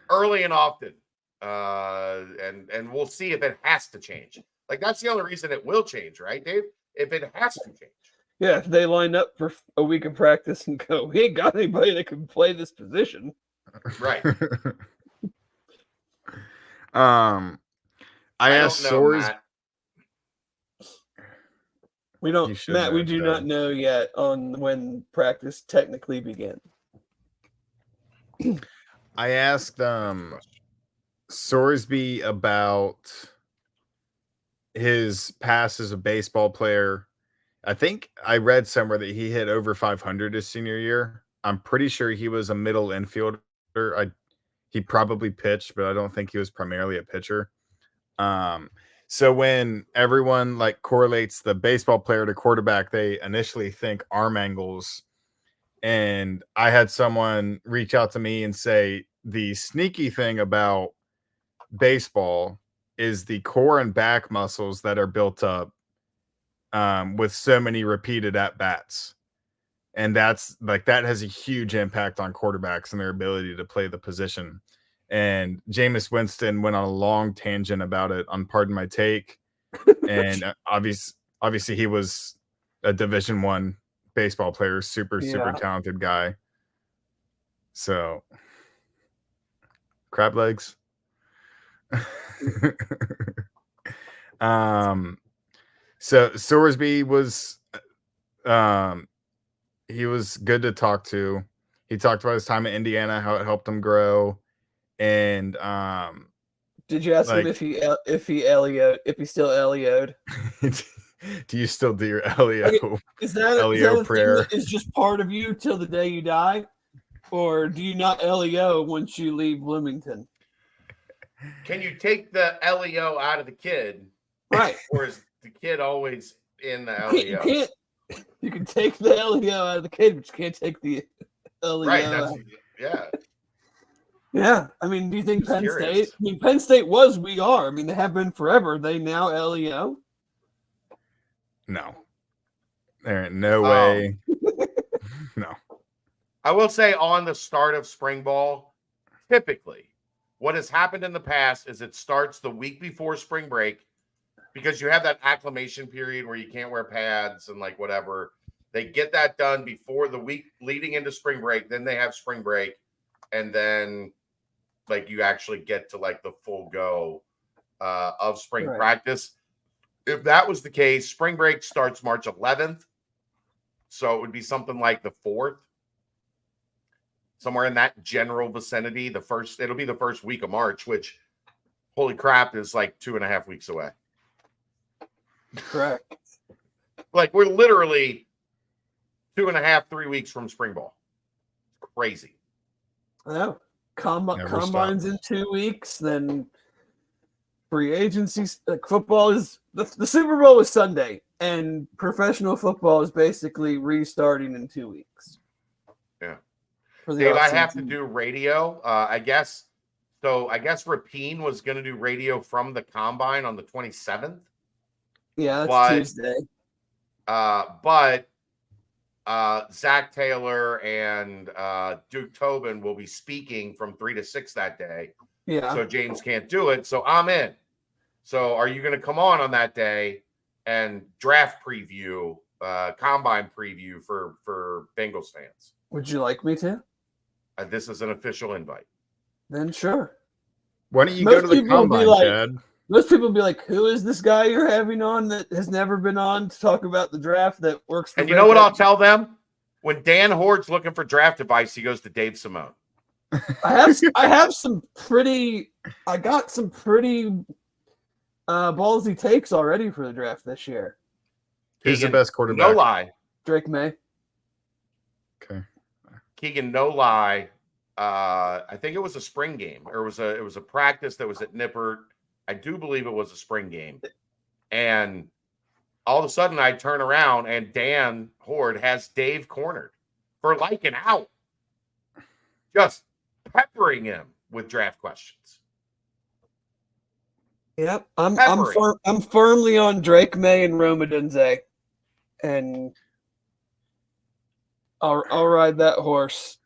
early and often. And we'll see if it has to change. Like, that's the only reason it will change, right, Dave? If it has to change. Yeah, if they line up for a week of practice and go, we ain't got anybody that can play this position. Right. I asked Soares. Matt. We don't, Matt. We do not know yet on when practice technically begins. I asked Sorsby about his past as a baseball player. I think I read somewhere that he hit over 500 his senior year. I'm pretty sure he was a middle infielder. He probably pitched, but I don't think he was primarily a pitcher. So when everyone like correlates the baseball player to quarterback, they initially think arm angles. And I had someone reach out to me and say the sneaky thing about baseball is the core and back muscles that are built up with so many repeated at bats. And that's like, that has a huge impact on quarterbacks and their ability to play the position. And Jameis Winston went on a long tangent about it on Pardon My Take. And obviously he was a Division I baseball player, super talented guy. So crab legs. So Sorsby was he was good to talk to. He talked about his time in Indiana, how it helped him grow. And did you ask him if he still LEO'd? Do you still do your LEO? Okay, is that LEO prayer? Is just part of you till the day you die, or do you not LEO once you leave Bloomington? Can you take the LEO out of the kid? Right. Or is the kid always in the LEO? You can take the LEO out of the kid, but you can't take the LEO out. Yeah. Yeah. I mean, do you think Penn State? I mean, Penn State was we are. I mean, they have been forever. They now LEO? No. There ain't no way. No. I will say on the start of spring ball, typically, what has happened in the past is it starts the week before spring break because you have that acclimation period where you can't wear pads and like whatever. They get that done before the week leading into spring break. Then they have spring break. And then like you actually get to like the full go of spring practice. If that was the case, spring break starts March 11th. So it would be something like the 4th. Somewhere in that general vicinity, it'll be the first week of March, which, holy crap, is like 2.5 weeks away. Correct. Like we're literally 2.5, 3 weeks from spring ball. It's crazy. I know. Combine's in 2 weeks, then free agency. Like football is the Super Bowl is Sunday, and professional football is basically restarting in 2 weeks. Yeah. Dave, I have to do radio. I guess Rapine was going to do radio from the combine on the 27th. Yeah, that's Tuesday. But Zach Taylor and Duke Tobin will be speaking from 3 to 6 that day. Yeah. So James can't do it. So I'm in. So are you going to come on that day and draft preview, combine preview for Bengals fans? Would you like me to? This is an official invite. Then sure. Why don't you go to the combine, Chad? Most people be like, "Who is this guy you're having on that has never been on to talk about the draft that works for?" And you know what I'll tell them? When Dan Horde's looking for draft advice, he goes to Dave Simone. I got some pretty ballsy takes already for the draft this year. Who's the Keegan, best quarterback? No lie. Drake May. Okay. Keegan, no lie. I think it was a spring game, or it was a practice that was at Nippert. I do believe it was a spring game. And all of a sudden I turn around and Dan Horde has Dave cornered for like an hour. Just peppering him with draft questions. Yep. I'm firmly on Drake May and Roma Dunze. And I'll ride that horse.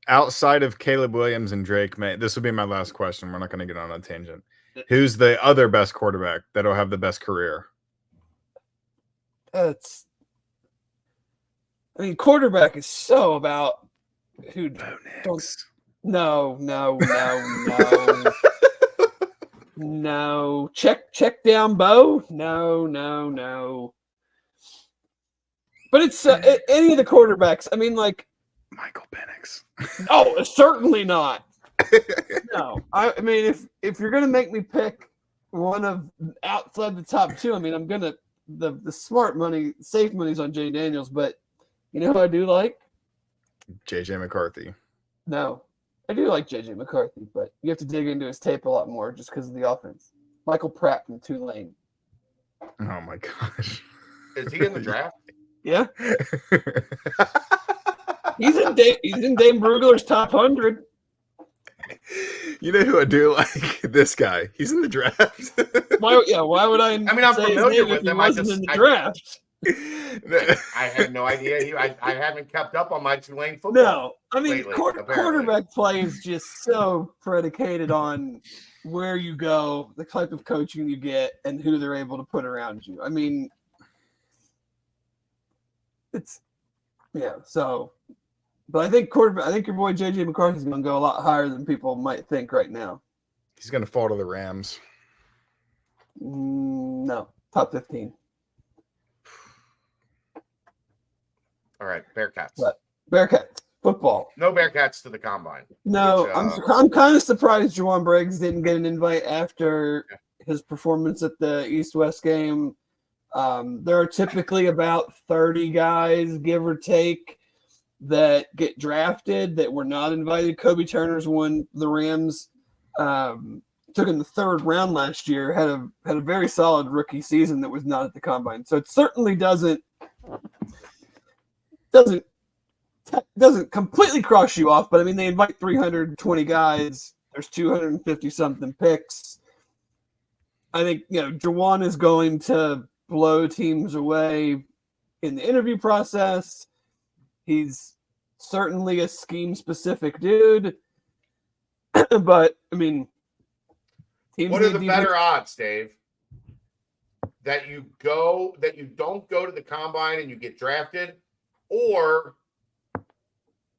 Outside of Caleb Williams and Drake May, this will be my last question. We're not going to get on a tangent. Who's the other best quarterback that'll have the best career? Quarterback is so about who Bo don't. Nix. No. No. Check down Bo. No. But it's any of the quarterbacks. I mean, like Michael Penix. no, certainly not. No, I mean, if you're gonna make me pick one of outside the top two, I mean, I'm gonna the smart money, safe money's on Jay Daniels, but you know who I do like? JJ McCarthy. No, I do like JJ McCarthy, but you have to dig into his tape a lot more just because of the offense. Michael Pratt from Tulane. Oh my gosh. Is he in the draft? Yeah, he's in Dave Brugler's top 100. You know who I do like? This guy. He's in the draft. Why would I? I mean, I'm say his familiar name with if he him. I wasn't just- in the draft. I had no idea. I haven't kept up on my Tulane football. No, I mean, lately, quarterback play is just so predicated on where you go, the type of coaching you get, and who they're able to put around you. I mean, so. But I think your boy JJ McCarthy is going to go a lot higher than people might think right now. He's going to fall to the Rams. No, top 15. All right, Bearcats. What? Bearcats football. No Bearcats to the combine. No, Which, I'm kind of surprised Juwan Briggs didn't get an invite after his performance at the East-West game. There are typically about 30 guys, give or take, that get drafted that were not invited. Kobe Turner's one. The Rams took in the third round last year. Had a very solid rookie season that was not at the combine. So it certainly doesn't completely cross you off. But I mean, they invite 320 guys. There's 250 something picks. I think Juwan is going to blow teams away in the interview process. He's certainly a scheme-specific dude, but I mean, teams. What are the better odds, Dave? That you don't go to the combine and you get drafted, or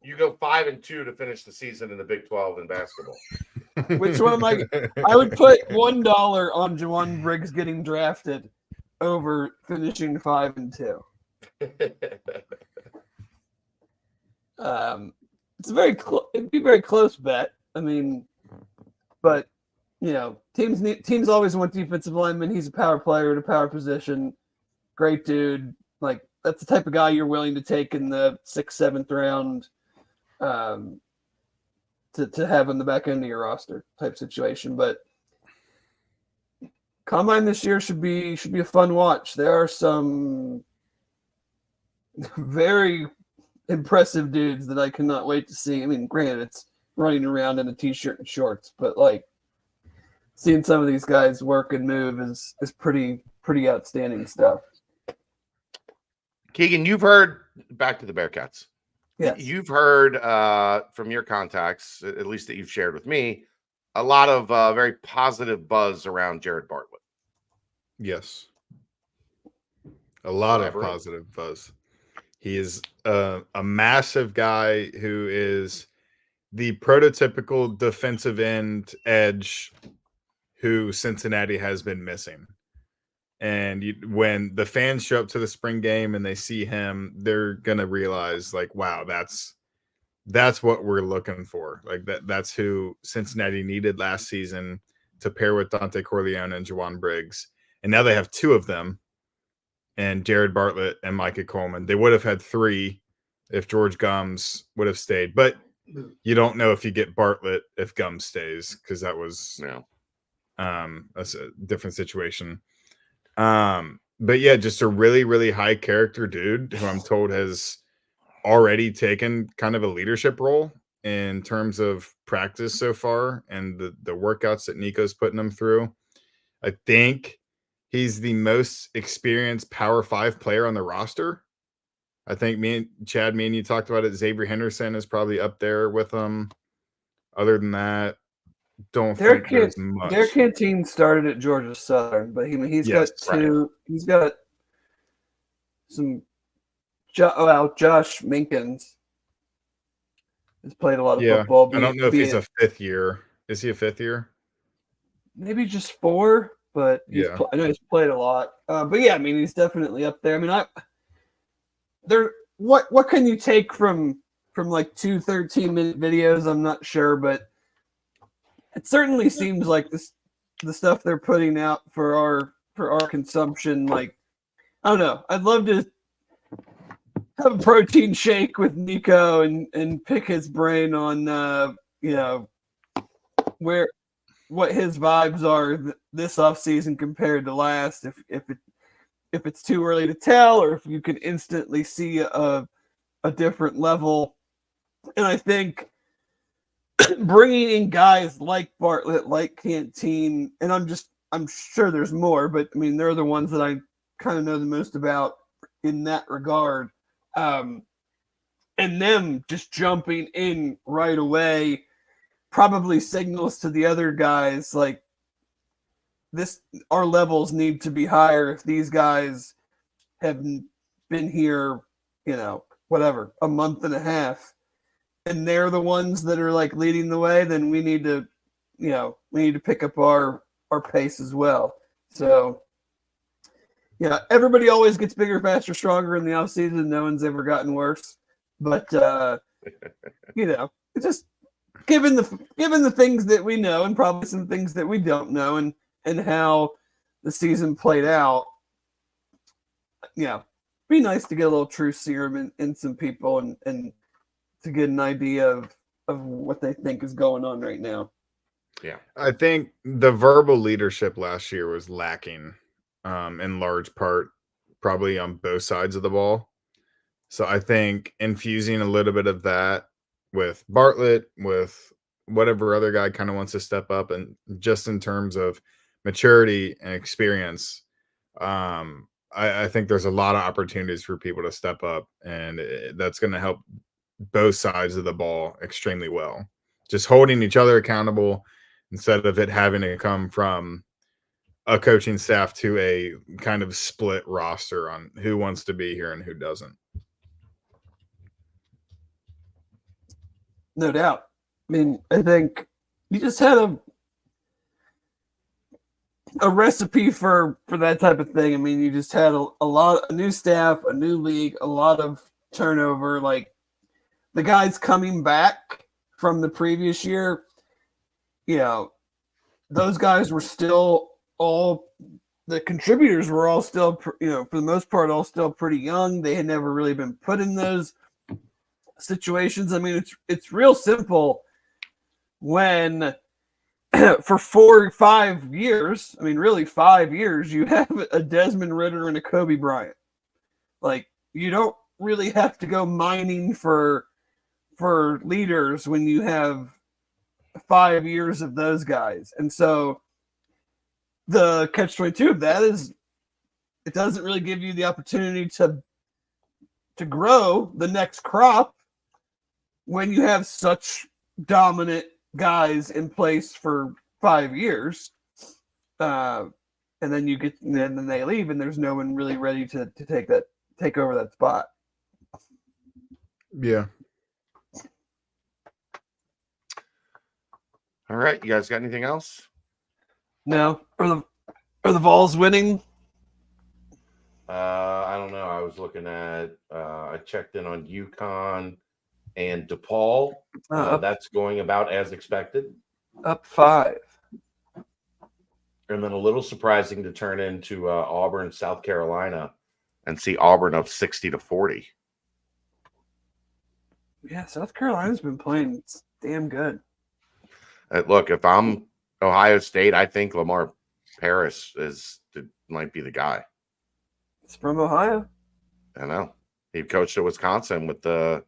you go 5-2 to finish the season in the Big 12 in basketball? Which one? I would put $1 on Juwan Briggs getting drafted over finishing 5-2. It'd be a very close bet. I mean, but teams always want defensive linemen. He's a power player at a power position. Great dude. Like, that's the type of guy you're willing to take in the 6th, 7th round, to have on the back end of your roster type situation. But combine this year should be a fun watch. There are some very impressive dudes that I cannot wait to see. I mean, granted, it's running around in a t-shirt and shorts, but like seeing some of these guys work and move is pretty outstanding stuff. Keegan, you've heard, back to the Bearcats. Yes. You've heard from your contacts, at least that you've shared with me, a lot of very positive buzz around Jared Bartlett. Yes. A lot of Elaborate. positive buzz. He is a massive guy who is the prototypical defensive end edge who Cincinnati has been missing. And when the fans show up to the spring game and they see him, they're gonna realize, like, wow, that's what we're looking for. Like that's who Cincinnati needed last season to pair with Dante Corleone and Jawan Briggs. And now they have two of them, and Jared Bartlett and Micah Coleman. They would have had three if George Gums would have stayed, but you don't know if you get Bartlett if Gums stays, because that was that's a different situation. But yeah, just a really, really high character dude who I'm told has already taken kind of a leadership role in terms of practice so far and the workouts that Nico's putting him through. I think he's the most experienced Power 5 player on the roster. I think Chad, me and you talked about it. Xavier Henderson is probably up there with him. Other than that, don't think there's much. Derek Canteen started at Georgia Southern, but he's got two. Right. He's got some. Josh Minkins has played a lot of football. I don't know if he's a fifth year. Is he a fifth year? Maybe just 4, but I know he's played a lot. But yeah, I mean, he's definitely up there. I mean, what can you take from like 2 13-minute videos? I'm not sure, but it certainly seems like the stuff they're putting out for our consumption. Like, I don't know. I'd love to have a protein shake with Nico and pick his brain on what his vibes are this offseason compared to last. If it's too early to tell, or if you can instantly see a different level. And I think bringing in guys like Bartlett, like Canteen, and I'm sure there's more, but I mean, they're the ones that I kind of know the most about in that regard. And them just jumping in right away probably signals to the other guys like our levels need to be higher. If these guys have been here, whatever, a month and a half, and they're the ones that are like leading the way, then we need to pick up our pace as well. So yeah, everybody always gets bigger, faster, stronger in the offseason. No one's ever gotten worse. But it's just given the things that we know and probably some things that we don't know and how the season played out. Yeah, be nice to get a little truth serum in some people and to get an idea of what they think is going on right now. Yeah. I think the verbal leadership last year was lacking. In large part, probably on both sides of the ball. So I think infusing a little bit of that with Bartlett, with whatever other guy kind of wants to step up, and just in terms of maturity and experience, I think there's a lot of opportunities for people to step up, and that's going to help both sides of the ball extremely well. Just holding each other accountable instead of it having to come from a coaching staff to a kind of split roster on who wants to be here and who doesn't. No doubt. I mean, I think you just had a recipe for that type of thing. I mean, you just had a new staff, a new league, a lot of turnover. Like the guys coming back from the previous year, those guys were still the contributors were all still, for the most part, all still pretty young. They had never really been put in those situations. I mean, it's real simple when for 4 or 5 years, I mean, really 5 years, you have a Desmond Ridder and a Kobe Bryant. Like, you don't really have to go mining for leaders when you have 5 years of those guys. And so the catch-22 of that is it doesn't really give you the opportunity to grow the next crop when you have such dominant guys in place for 5 years. And then then they leave and there's no one really ready to take over that spot. Yeah. All right. You guys got anything else? No, are the Vols winning? I don't know. I was looking at. I checked in on UConn and DePaul. That's going about as expected. Up 5. And then a little surprising to turn into Auburn, South Carolina, and see Auburn up 60-40. Yeah, South Carolina's been playing damn good. Look, if I'm Ohio State, I think Lamar Paris might be the guy. It's from Ohio. I know. He coached at Wisconsin with the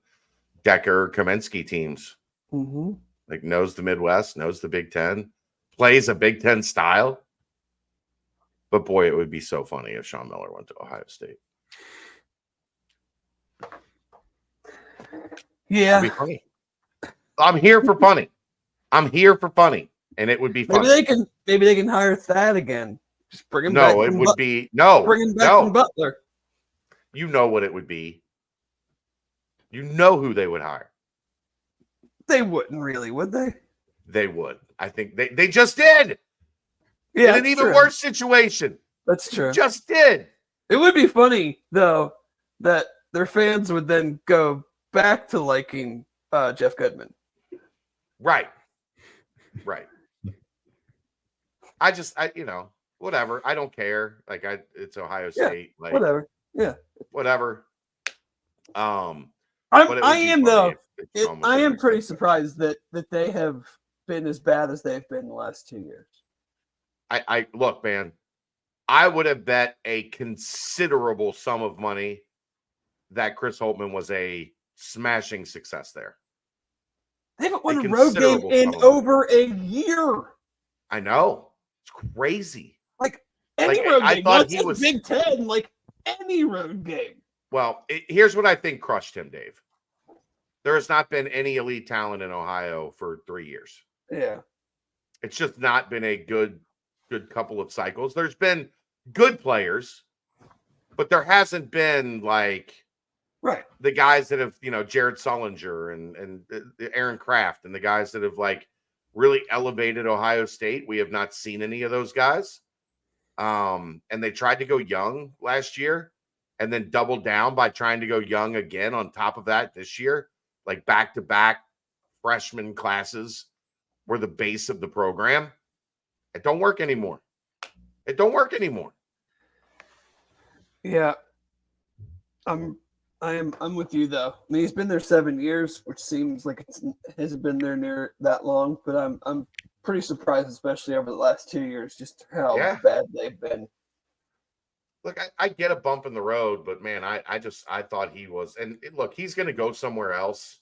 Decker Kaminsky teams. Mm-hmm. Like, knows the Midwest, knows the Big Ten, plays a Big Ten style. But boy, it would be so funny if Sean Miller went to Ohio State. Yeah. It'd be funny. I'm here for funny. I'm here for funny. And it would be funny. Maybe they can hire Thad again. Just bring him back. No, it would be no. Bring him back from Butler. You know what it would be. You know who they would hire. They wouldn't really, would they? They would. I think they just did. Yeah, in an even worse situation. That's true. Just did. It would be funny though that their fans would then go back to liking Jeff Goodman. Right. I whatever. I don't care. Like, it's Ohio State. Yeah, like, whatever. Yeah. Whatever. I am pretty surprised that they have been as bad as they've been the last 2 years. I look, man, I would have bet a considerable sum of money that Chris Holtman was a smashing success there. They haven't won a road game in over a year. I know. It's crazy. Like any road game. Not just Big Ten, like any road game. Well, here's what I think crushed him, Dave. There has not been any elite talent in Ohio for 3 years. Yeah. It's just not been a good couple of cycles. There's been good players, but there hasn't been like the guys that have, Jared Sullinger and Aaron Kraft and the guys that have like really elevated Ohio State. We have not seen any of those guys. And they tried to go young last year and then doubled down by trying to go young again on top of that this year. Like back-to-back freshman classes were the base of the program. It don't work anymore. Yeah. I'm with you though. I mean, he's been there 7 years, which seems like it hasn't been there near that long, but I'm pretty surprised, especially over the last 2 years, just how bad they've been. Look, I get a bump in the road, but man, I thought he was, and look, he's going to go somewhere else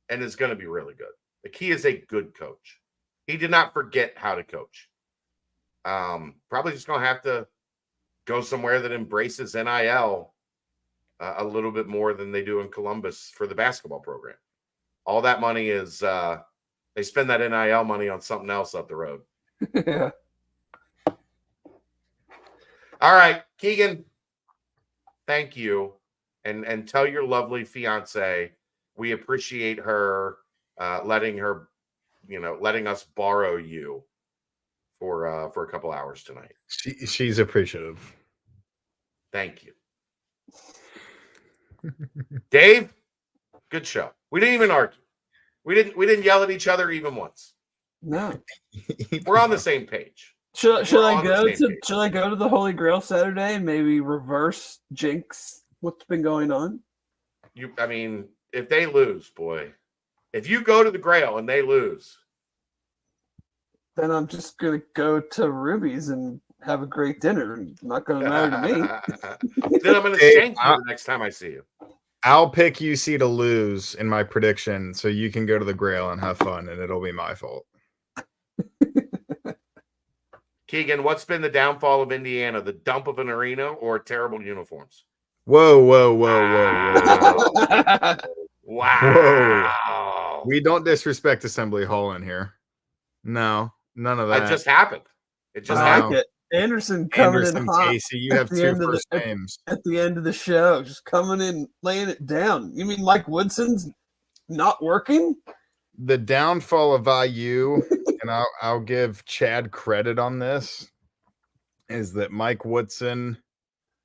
and is going to be really good. Like, he is a good coach. He did not forget how to coach. Probably just going to have to go somewhere that embraces NIL a little bit more than they do in Columbus for the basketball program. All that money is, they spend that NIL money on something else up the road. Yeah. All right, Keegan, thank you. And tell your lovely fiance we appreciate her letting us borrow you for a couple hours tonight. She's appreciative. Thank you. Dave, good show. We didn't even argue. We didn't yell at each other even once. No. We're on the same page. Should I go to the Holy Grail Saturday and maybe reverse jinx what's been going on? If they lose, boy. If you go to the Grail and they lose, then I'm just gonna go to Ruby's and have a great dinner. And not gonna matter to me. Then I'm gonna shank you the next time I see you. I'll pick UC to lose in my prediction, so you can go to the Grail and have fun, and it'll be my fault. Keegan, what's been the downfall of Indiana? The dump of an arena or terrible uniforms? Whoa. Wow. Whoa. We don't disrespect Assembly Hall in here. No, none of that. It just happened. Like Anderson coming in hot. Casey, you have two first names. At the end of the show, just coming in, laying it down. You mean Mike Woodson's not working? The downfall of IU and I'll give Chad credit on this, is that Mike Woodson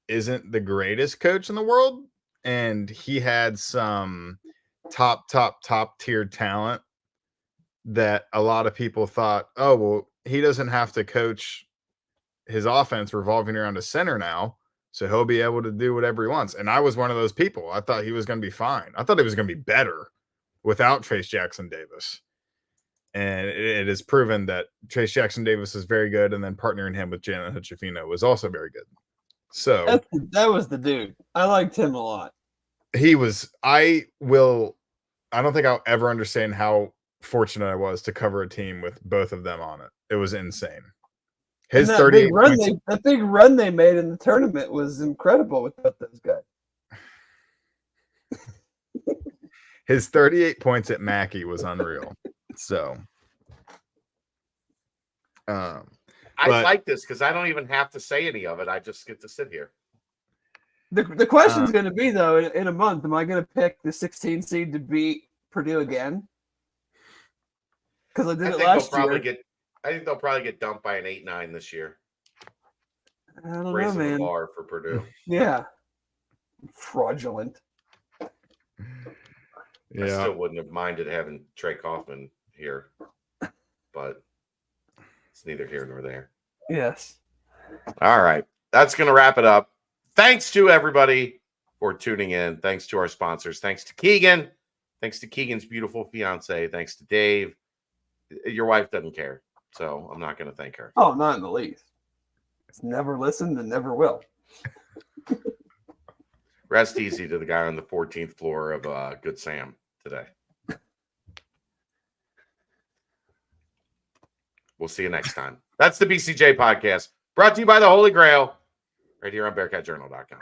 isn't the greatest coach in the world, and he had some top tier talent that a lot of people thought, oh, well, he doesn't have to coach his offense revolving around a center now, so he'll be able to do whatever he wants. And I was one of those people. I thought he was going to be fine. I thought he was going to be better without Trace Jackson Davis. And it is proven that Trace Jackson Davis is very good, and then partnering him with Janet Hutchefino was also very good. So that was the dude. I liked him a lot. He was. I don't think I'll ever understand how fortunate I was to cover a team with both of them on it. It was insane. His 38 points, that big run they made in the tournament was incredible with both those guys. His 38 points at Mackey was unreal. So, I like this because I don't even have to say any of it. I just get to sit here. The question's going to be, though, in a month, am I going to pick the 16 seed to beat Purdue again? Because I did it last year. I think they'll probably get dumped by an 8-9 this year. I don't know, Raising man. the bar for Purdue. Yeah. Fraudulent. Yeah. I still wouldn't have minded having Trey Kaufman here, but it's neither here nor there. Yes. All right. That's going to wrap it up. Thanks to everybody for tuning in. Thanks to our sponsors. Thanks to Keegan. Thanks to Keegan's beautiful fiance. Thanks to Dave. Your wife doesn't care, so I'm not going to thank her. Oh, not in the least. It's never listened and never will. Rest easy to the guy on the 14th floor of Good Sam today. We'll see you next time. That's the BCJ podcast, brought to you by the Holy Grail, right here on BearcatJournal.com.